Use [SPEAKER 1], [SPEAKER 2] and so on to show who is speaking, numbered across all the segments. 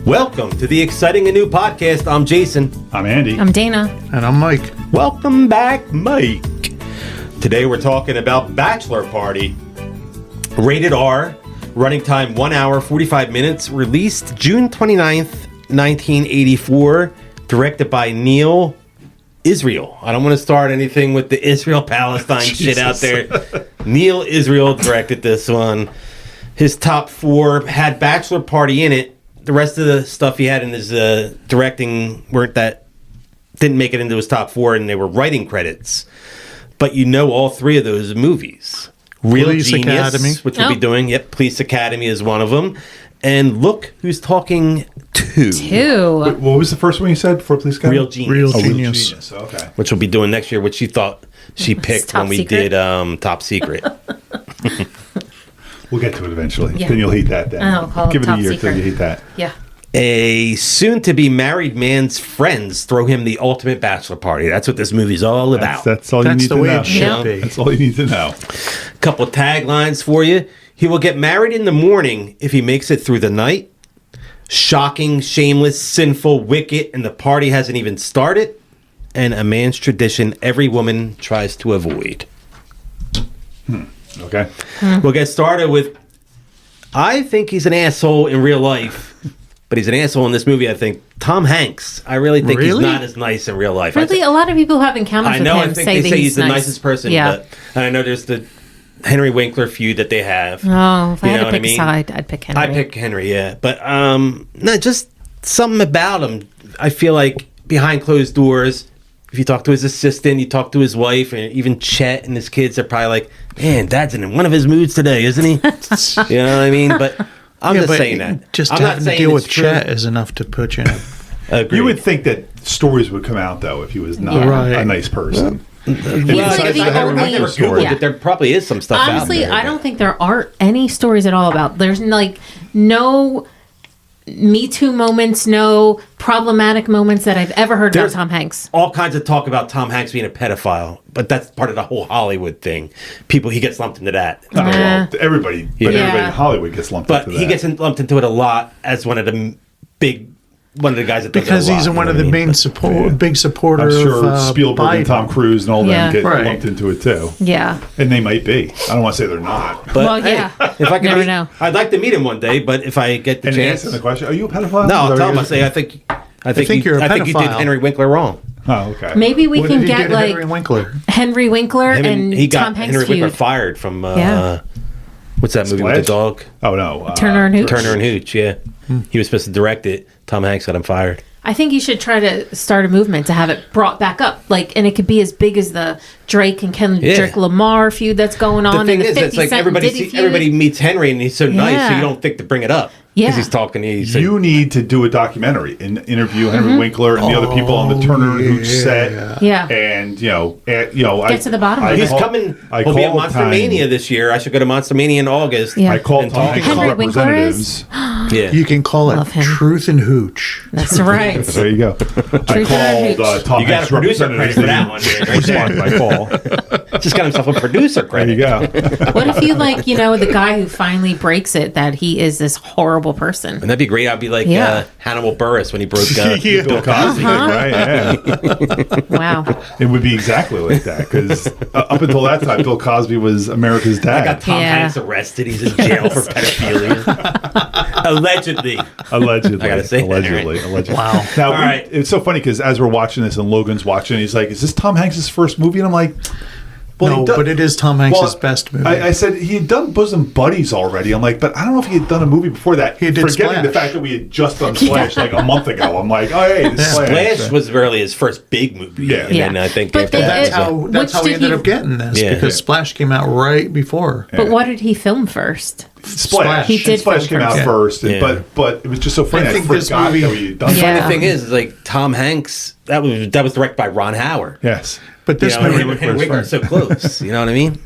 [SPEAKER 1] Welcome to the exciting and new podcast. I'm Jason.
[SPEAKER 2] I'm Andy.
[SPEAKER 3] I'm Dana.
[SPEAKER 4] And I'm Mike.
[SPEAKER 1] Welcome back, Mike. Today we're talking about Bachelor Party. Rated R, running time 1 hour, 45 minutes, released June 29th, 1984, directed by Neil Israel. I don't want to start anything with the Israel-Palestine shit out there. Neil Israel directed this one. His top four had Bachelor Party in it. The rest of the stuff he had in his directing didn't make it into his top four, and they were writing credits. But you know all three of those movies. Real
[SPEAKER 4] Police
[SPEAKER 1] Genius,
[SPEAKER 4] Academy.
[SPEAKER 1] which we'll be doing. Yep, Police Academy is one of them. And Look Who's Talking 2.
[SPEAKER 2] Wait, what was the first one you said for Police Academy?
[SPEAKER 1] Real Genius.
[SPEAKER 4] Real
[SPEAKER 2] Real
[SPEAKER 4] Genius.
[SPEAKER 2] Genius. Okay.
[SPEAKER 1] Which we'll be doing next year, which she thought she picked
[SPEAKER 3] Top
[SPEAKER 1] when we
[SPEAKER 3] Secret.
[SPEAKER 1] did Top Secret.
[SPEAKER 2] We'll get to it eventually.
[SPEAKER 3] Yeah.
[SPEAKER 2] Then you'll hate that then.
[SPEAKER 3] I'll call it
[SPEAKER 2] Give it a
[SPEAKER 3] Top
[SPEAKER 2] year
[SPEAKER 3] Secret.
[SPEAKER 2] till you hate that.
[SPEAKER 3] Yeah.
[SPEAKER 1] A soon-to-be married man's friends throw him the ultimate bachelor party. That's what this movie's all about.
[SPEAKER 2] That's all
[SPEAKER 4] That's
[SPEAKER 2] you
[SPEAKER 4] the
[SPEAKER 2] need
[SPEAKER 4] way
[SPEAKER 2] to know.
[SPEAKER 4] it should be.
[SPEAKER 2] That's all you need to know.
[SPEAKER 1] Couple taglines for you. He will get married in the morning if he makes it through the night. Shocking, shameless, sinful, wicked, and the party hasn't even started. And a man's tradition every woman tries to avoid.
[SPEAKER 2] Okay.
[SPEAKER 1] We'll get started with, I think he's an asshole in real life, but he's an asshole in this movie, I think. Tom Hanks. I really think he's
[SPEAKER 4] Really?
[SPEAKER 1] not as nice in real life.
[SPEAKER 3] Really, a lot of people who have encounters
[SPEAKER 1] I
[SPEAKER 3] with
[SPEAKER 1] know,
[SPEAKER 3] him
[SPEAKER 1] I think
[SPEAKER 3] say
[SPEAKER 1] they
[SPEAKER 3] that
[SPEAKER 1] say
[SPEAKER 3] he's
[SPEAKER 1] he's the
[SPEAKER 3] nice.
[SPEAKER 1] nicest person,
[SPEAKER 3] Yeah.
[SPEAKER 1] but and I know there's the Henry Winkler feud that they have.
[SPEAKER 3] Oh, if I
[SPEAKER 1] You
[SPEAKER 3] had
[SPEAKER 1] know
[SPEAKER 3] to
[SPEAKER 1] what
[SPEAKER 3] pick
[SPEAKER 1] I mean?
[SPEAKER 3] a side, I'd pick Henry.
[SPEAKER 1] I pick Henry, yeah. But no, just something about him. I feel like behind closed doors, if you talk to his assistant, you talk to his wife, and even Chet and his kids, they're probably like, man, Dad's in one of his moods today, isn't he? You know what I mean? But I'm just saying that.
[SPEAKER 4] Just
[SPEAKER 1] I'm not
[SPEAKER 4] having to
[SPEAKER 1] saying
[SPEAKER 4] deal
[SPEAKER 1] it's
[SPEAKER 4] with
[SPEAKER 1] true.
[SPEAKER 4] Chet is enough to put you in.
[SPEAKER 1] Agreed.
[SPEAKER 2] You would think that stories would come out, though, if he was not
[SPEAKER 3] Yeah.
[SPEAKER 4] Right.
[SPEAKER 2] a nice person.
[SPEAKER 3] He's
[SPEAKER 1] Well,
[SPEAKER 3] like the
[SPEAKER 1] I've never
[SPEAKER 3] only-
[SPEAKER 1] Googled
[SPEAKER 3] Yeah.
[SPEAKER 1] it. There probably is some stuff
[SPEAKER 3] Honestly,
[SPEAKER 1] out there.
[SPEAKER 3] I don't think there are any stories at all about. There's like no Me Too moments, no problematic moments that I've ever heard
[SPEAKER 1] There's
[SPEAKER 3] about Tom Hanks.
[SPEAKER 1] all kinds of talk about Tom Hanks being a pedophile, but that's part of the whole Hollywood thing. He gets lumped into that.
[SPEAKER 2] Oh, well, everybody, but
[SPEAKER 1] Yeah.
[SPEAKER 2] everybody in Hollywood gets lumped
[SPEAKER 1] But
[SPEAKER 2] into
[SPEAKER 1] he
[SPEAKER 2] that.
[SPEAKER 1] gets lumped into it a lot as one of the guys that does
[SPEAKER 4] Because
[SPEAKER 1] it a lot,
[SPEAKER 4] he's
[SPEAKER 1] you
[SPEAKER 4] one
[SPEAKER 1] know
[SPEAKER 4] of
[SPEAKER 1] what
[SPEAKER 4] the
[SPEAKER 1] I mean?
[SPEAKER 4] main big supporter
[SPEAKER 2] I'm sure
[SPEAKER 4] of
[SPEAKER 2] Spielberg
[SPEAKER 4] Biden.
[SPEAKER 2] and Tom Cruise and all
[SPEAKER 3] Yeah.
[SPEAKER 2] them get
[SPEAKER 4] Right.
[SPEAKER 2] lumped into it, too.
[SPEAKER 3] Yeah.
[SPEAKER 2] And they might be. I don't want to say they're not.
[SPEAKER 1] But
[SPEAKER 3] Well,
[SPEAKER 1] hey,
[SPEAKER 3] yeah.
[SPEAKER 1] if I can
[SPEAKER 3] Never
[SPEAKER 1] meet,
[SPEAKER 3] know.
[SPEAKER 1] I'd like to meet him one day. But if I get the
[SPEAKER 2] And
[SPEAKER 1] chance,
[SPEAKER 2] answer the question, are you a pedophile?
[SPEAKER 1] no, I'll
[SPEAKER 2] Is that
[SPEAKER 1] tell him.
[SPEAKER 2] what
[SPEAKER 1] I say I think
[SPEAKER 4] think you're a
[SPEAKER 1] I think you did
[SPEAKER 4] pedophile.
[SPEAKER 1] Henry Winkler wrong.
[SPEAKER 2] Oh, okay.
[SPEAKER 3] Maybe we
[SPEAKER 4] What
[SPEAKER 3] can
[SPEAKER 4] did he
[SPEAKER 3] get
[SPEAKER 4] do to
[SPEAKER 3] like
[SPEAKER 4] Henry Winkler?
[SPEAKER 3] Henry Winkler
[SPEAKER 1] Him
[SPEAKER 3] and
[SPEAKER 1] he got
[SPEAKER 3] Tom Hanks
[SPEAKER 1] Henry Winkler
[SPEAKER 3] feud.
[SPEAKER 1] fired from
[SPEAKER 3] Yeah.
[SPEAKER 1] what's that movie with the
[SPEAKER 2] Splash?
[SPEAKER 1] dog?
[SPEAKER 2] Oh, no.
[SPEAKER 3] Turner and Hooch.
[SPEAKER 1] Turner and Hooch. Yeah, he was supposed to direct it. Tom Hanks got him fired.
[SPEAKER 3] I think you should try to start a movement to have it brought back up, like, and it could be as big as the Drake and Kendrick Lamar feud that's going on.
[SPEAKER 1] The thing
[SPEAKER 3] and the
[SPEAKER 1] is,
[SPEAKER 3] 50
[SPEAKER 1] it's like
[SPEAKER 3] Cent
[SPEAKER 1] everybody
[SPEAKER 3] Diddy feud.
[SPEAKER 1] everybody meets Henry and he's so nice, so
[SPEAKER 3] Yeah.
[SPEAKER 1] you don't think to bring it up.
[SPEAKER 3] Yeah.
[SPEAKER 1] Because he's talking.
[SPEAKER 2] You need to do a documentary and interview Henry Winkler and the other people on the Turner and Hooch set.
[SPEAKER 3] Yeah.
[SPEAKER 2] And,
[SPEAKER 3] Get to the bottom of it.
[SPEAKER 1] He's coming.
[SPEAKER 2] I
[SPEAKER 1] He'll be at
[SPEAKER 2] called
[SPEAKER 1] Monster
[SPEAKER 2] time.
[SPEAKER 1] Mania this year. I should go to Monster Mania in August.
[SPEAKER 3] Yeah.
[SPEAKER 2] I called
[SPEAKER 1] And
[SPEAKER 2] Tom
[SPEAKER 1] talk-
[SPEAKER 2] Hanks'
[SPEAKER 3] Henry Winkler
[SPEAKER 2] representatives.
[SPEAKER 1] Yeah.
[SPEAKER 4] You can call it
[SPEAKER 3] Love him.
[SPEAKER 4] Truth and Hooch.
[SPEAKER 3] That's right.
[SPEAKER 2] There you go. I
[SPEAKER 3] Truth and
[SPEAKER 2] called
[SPEAKER 3] Hooch.
[SPEAKER 2] Tom
[SPEAKER 1] You got
[SPEAKER 2] Hanks'
[SPEAKER 1] a producer credit
[SPEAKER 2] representatives.
[SPEAKER 1] for that one, man, right
[SPEAKER 2] Respond to my call.
[SPEAKER 1] Just got himself a producer
[SPEAKER 2] There
[SPEAKER 1] credit.
[SPEAKER 2] you go.
[SPEAKER 3] What if you like, the guy who finally breaks it that he is this horrible person?
[SPEAKER 1] And that'd be great. I'd be like
[SPEAKER 3] Yeah.
[SPEAKER 1] Hannibal Buress when he broke
[SPEAKER 4] Yeah.
[SPEAKER 2] Bill Cosby, right? Yeah.
[SPEAKER 3] Wow.
[SPEAKER 2] It would be exactly like that because up until that time, Bill Cosby was America's
[SPEAKER 1] I got
[SPEAKER 2] dad.
[SPEAKER 1] Tom
[SPEAKER 3] Yeah.
[SPEAKER 1] Hanks arrested. He's in jail for pedophilia. Allegedly.
[SPEAKER 2] Allegedly.
[SPEAKER 1] I gotta say that,
[SPEAKER 2] allegedly.
[SPEAKER 1] right?
[SPEAKER 2] Allegedly.
[SPEAKER 4] Wow.
[SPEAKER 2] Now,
[SPEAKER 1] All right.
[SPEAKER 2] it's so funny because as we're watching this and Logan's watching, he's like, "Is this Tom Hanks' first movie?" And I'm like, "Well,
[SPEAKER 4] No,
[SPEAKER 2] he does-
[SPEAKER 4] but it is Tom Hanks'
[SPEAKER 2] Well,
[SPEAKER 4] best movie.
[SPEAKER 2] I said he had done Bosom Buddies already. I'm like, but I don't know if he had done a movie before that.
[SPEAKER 4] He did
[SPEAKER 2] Forgetting the
[SPEAKER 4] Splash.
[SPEAKER 2] fact that we had just done Splash like a month ago. I'm like, oh, hey, this is
[SPEAKER 1] Splash was really his first big movie.
[SPEAKER 2] Yeah.
[SPEAKER 1] And then I think
[SPEAKER 3] But
[SPEAKER 1] after
[SPEAKER 3] they-
[SPEAKER 1] that
[SPEAKER 4] that's
[SPEAKER 1] was
[SPEAKER 4] how, that's
[SPEAKER 3] Which
[SPEAKER 4] how we
[SPEAKER 3] did
[SPEAKER 4] ended
[SPEAKER 3] he-
[SPEAKER 4] up getting this
[SPEAKER 1] Yeah.
[SPEAKER 4] because
[SPEAKER 2] Yeah.
[SPEAKER 4] Splash came out right before.
[SPEAKER 3] But what did he film first?
[SPEAKER 2] Splash.
[SPEAKER 4] He
[SPEAKER 3] did
[SPEAKER 2] Splash
[SPEAKER 3] film
[SPEAKER 2] came out
[SPEAKER 3] first.
[SPEAKER 2] first,
[SPEAKER 1] Yeah.
[SPEAKER 2] but it was just so funny.
[SPEAKER 4] I
[SPEAKER 2] I,
[SPEAKER 4] think this
[SPEAKER 2] forgot
[SPEAKER 4] movie-
[SPEAKER 2] that we had done
[SPEAKER 1] The funny
[SPEAKER 3] Yeah.
[SPEAKER 1] thing is like Tom Hanks, that was directed by Ron Howard.
[SPEAKER 2] Yes.
[SPEAKER 4] But this
[SPEAKER 1] You know,
[SPEAKER 4] movie,
[SPEAKER 1] and Henry Winkler's so close. You know what I mean?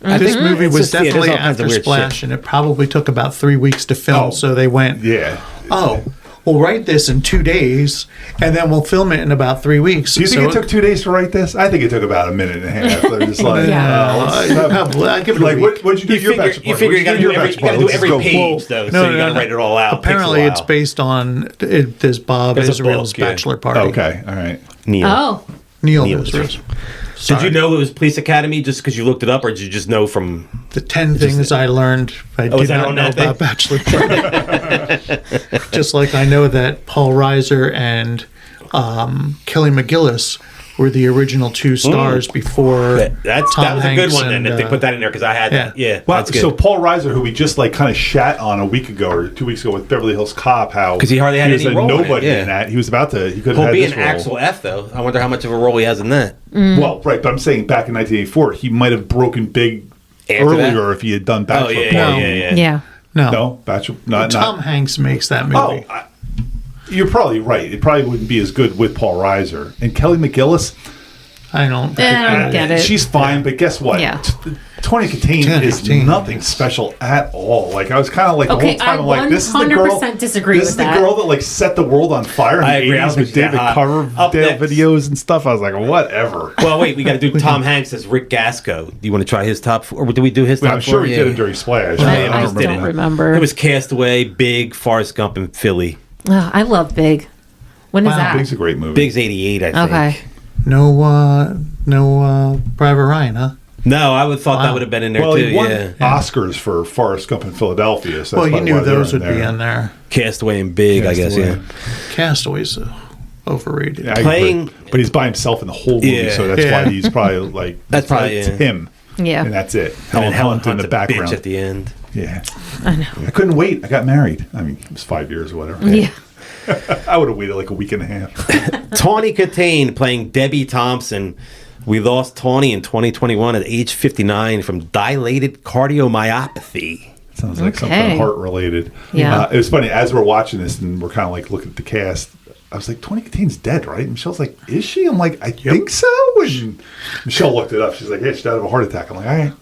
[SPEAKER 4] this movie
[SPEAKER 1] It's
[SPEAKER 4] was
[SPEAKER 1] just- yeah, there's
[SPEAKER 4] definitely
[SPEAKER 1] all kinds of
[SPEAKER 4] after
[SPEAKER 1] weird
[SPEAKER 4] Splash,
[SPEAKER 1] shit.
[SPEAKER 4] and it probably took about 3 weeks to film.
[SPEAKER 2] Oh.
[SPEAKER 4] So they went,
[SPEAKER 2] Yeah.
[SPEAKER 4] "Oh, we'll write this in 2 days, and then we'll film it in about 3 weeks.
[SPEAKER 2] Do you think it took 2 days to write this? I think it took about a minute and a half. They're just like,
[SPEAKER 4] I give it
[SPEAKER 2] like
[SPEAKER 4] a
[SPEAKER 2] what,
[SPEAKER 4] week.
[SPEAKER 2] what'd you do? Your bachelor
[SPEAKER 1] You
[SPEAKER 2] party?
[SPEAKER 1] figure you got to do every
[SPEAKER 2] Let's go.
[SPEAKER 1] page, though, so you got to write it all out.
[SPEAKER 4] Apparently,
[SPEAKER 1] Takes a
[SPEAKER 4] it's based on this Bob
[SPEAKER 1] It's a
[SPEAKER 4] Israel's
[SPEAKER 1] book, yeah.
[SPEAKER 4] Bachelor Party.
[SPEAKER 2] Okay, all right.
[SPEAKER 1] Neil.
[SPEAKER 3] Oh,
[SPEAKER 4] Neil
[SPEAKER 1] Neil
[SPEAKER 4] Israel's.
[SPEAKER 1] Did you know it was Police Academy just because you looked it up, or did you just know from...
[SPEAKER 4] The 10 things I learned I
[SPEAKER 1] is
[SPEAKER 4] did
[SPEAKER 1] that
[SPEAKER 4] not
[SPEAKER 1] on
[SPEAKER 4] know
[SPEAKER 1] that thing?
[SPEAKER 4] about Bachelor Party. Just like I know that Paul Reiser and Kelly McGillis were the original 2 stars before
[SPEAKER 1] That
[SPEAKER 4] Tom
[SPEAKER 1] was a good
[SPEAKER 4] Hanks
[SPEAKER 1] one, then,
[SPEAKER 4] and,
[SPEAKER 1] if they put that in there, because I had that. Yeah,
[SPEAKER 2] Well,
[SPEAKER 1] that's good.
[SPEAKER 2] so Paul Reiser, who we just like kind of shat on a week ago or 2 weeks ago with Beverly Hills Cop, how
[SPEAKER 1] 'Cause he hardly had
[SPEAKER 2] was
[SPEAKER 1] any
[SPEAKER 2] a
[SPEAKER 1] role in it,
[SPEAKER 2] nobody
[SPEAKER 1] yeah.
[SPEAKER 2] in that. He was about to. He could have
[SPEAKER 1] He'll
[SPEAKER 2] had
[SPEAKER 1] be
[SPEAKER 2] this
[SPEAKER 1] an
[SPEAKER 2] role.
[SPEAKER 1] Axel F, though. I wonder how much of a role he has in that.
[SPEAKER 2] Well, right, but I'm saying back in 1984, he might have broken big
[SPEAKER 1] After
[SPEAKER 2] earlier
[SPEAKER 1] that?
[SPEAKER 2] if he had done
[SPEAKER 1] Oh,
[SPEAKER 2] Bachelor
[SPEAKER 1] yeah,
[SPEAKER 2] Party.
[SPEAKER 1] yeah.
[SPEAKER 3] yeah.
[SPEAKER 2] No, Bachelor.
[SPEAKER 4] Tom
[SPEAKER 2] Not.
[SPEAKER 4] Hanks makes that movie.
[SPEAKER 2] Oh, you're probably right. It probably wouldn't be as good with Paul Reiser and Kelly McGillis.
[SPEAKER 4] I don't.
[SPEAKER 3] I don't get it.
[SPEAKER 2] She's fine, but guess what?
[SPEAKER 3] Yeah.
[SPEAKER 2] Tawny Kitaen
[SPEAKER 4] Tawny
[SPEAKER 2] is
[SPEAKER 4] Kitaen,
[SPEAKER 2] nothing
[SPEAKER 4] yes.
[SPEAKER 2] special at all. Like I was kind of like the
[SPEAKER 3] Okay,
[SPEAKER 2] whole time
[SPEAKER 3] I
[SPEAKER 2] I'm like, this is the girl.
[SPEAKER 3] 100% disagree
[SPEAKER 2] This is
[SPEAKER 3] with
[SPEAKER 2] the
[SPEAKER 3] that.
[SPEAKER 2] girl that like set the world on fire in
[SPEAKER 1] I
[SPEAKER 2] the
[SPEAKER 1] agree. I don't
[SPEAKER 2] 80s
[SPEAKER 1] think
[SPEAKER 2] with
[SPEAKER 1] she's that
[SPEAKER 2] David
[SPEAKER 1] hot. Up
[SPEAKER 2] Coverdale
[SPEAKER 1] next.
[SPEAKER 2] videos and stuff. I was like, whatever.
[SPEAKER 1] Well, wait, we got to do Tom Hanks as Rick Gasco. Do you want to try his top 4? Or do we do his top 4?
[SPEAKER 2] I'm sure we did it during Splash.
[SPEAKER 3] I
[SPEAKER 2] don't
[SPEAKER 3] don't remember.
[SPEAKER 1] It was Castaway, Big, Forrest Gump, and Philly.
[SPEAKER 3] Oh, I love Big. When is
[SPEAKER 4] Wow,
[SPEAKER 3] that?
[SPEAKER 2] Big's a great movie.
[SPEAKER 1] Big's 88, I think.
[SPEAKER 3] Okay.
[SPEAKER 4] No Private Ryan, huh?
[SPEAKER 1] No, I would thought that
[SPEAKER 4] Wow.
[SPEAKER 1] would have been in there
[SPEAKER 2] Well,
[SPEAKER 1] too.
[SPEAKER 2] he won
[SPEAKER 1] Yeah,
[SPEAKER 2] Oscars for Forrest Gump in Philadelphia. So
[SPEAKER 4] Well,
[SPEAKER 2] that's
[SPEAKER 4] you
[SPEAKER 2] probably
[SPEAKER 4] knew
[SPEAKER 2] why they're
[SPEAKER 4] those would be in there.
[SPEAKER 1] Castaway and Big, I guess.
[SPEAKER 2] Castaway.
[SPEAKER 1] Yeah.
[SPEAKER 4] Castaway's overrated.
[SPEAKER 2] Yeah,
[SPEAKER 1] Playing-
[SPEAKER 2] but he's by himself in the whole movie,
[SPEAKER 1] Yeah.
[SPEAKER 2] so that's
[SPEAKER 4] Yeah.
[SPEAKER 2] why he's probably like
[SPEAKER 1] That's probably,
[SPEAKER 2] it's
[SPEAKER 1] yeah.
[SPEAKER 2] him,
[SPEAKER 3] Yeah.
[SPEAKER 2] and that's it.
[SPEAKER 1] And then Helen
[SPEAKER 2] Hunt in
[SPEAKER 1] Hunt's
[SPEAKER 2] the
[SPEAKER 1] a bitch
[SPEAKER 2] background.
[SPEAKER 1] at the end.
[SPEAKER 2] Yeah, I couldn't wait. I got married. I mean, it was 5 years or whatever.
[SPEAKER 3] Yeah.
[SPEAKER 2] I would have waited like a week and a half.
[SPEAKER 1] Tawny Kitaen playing Debbie Thompson. We lost Tawny in 2021 at age 59 from dilated cardiomyopathy.
[SPEAKER 2] Sounds like
[SPEAKER 3] Okay.
[SPEAKER 2] something heart related.
[SPEAKER 3] Yeah.
[SPEAKER 2] It was funny as we're watching this and we're kind of like looking at the cast. I was like, Tawny Kitaen's dead, right? And Michelle's like, is she? I'm like, I think so. And Michelle looked it up. She's like, yeah, she died of a heart attack. I'm like, all right.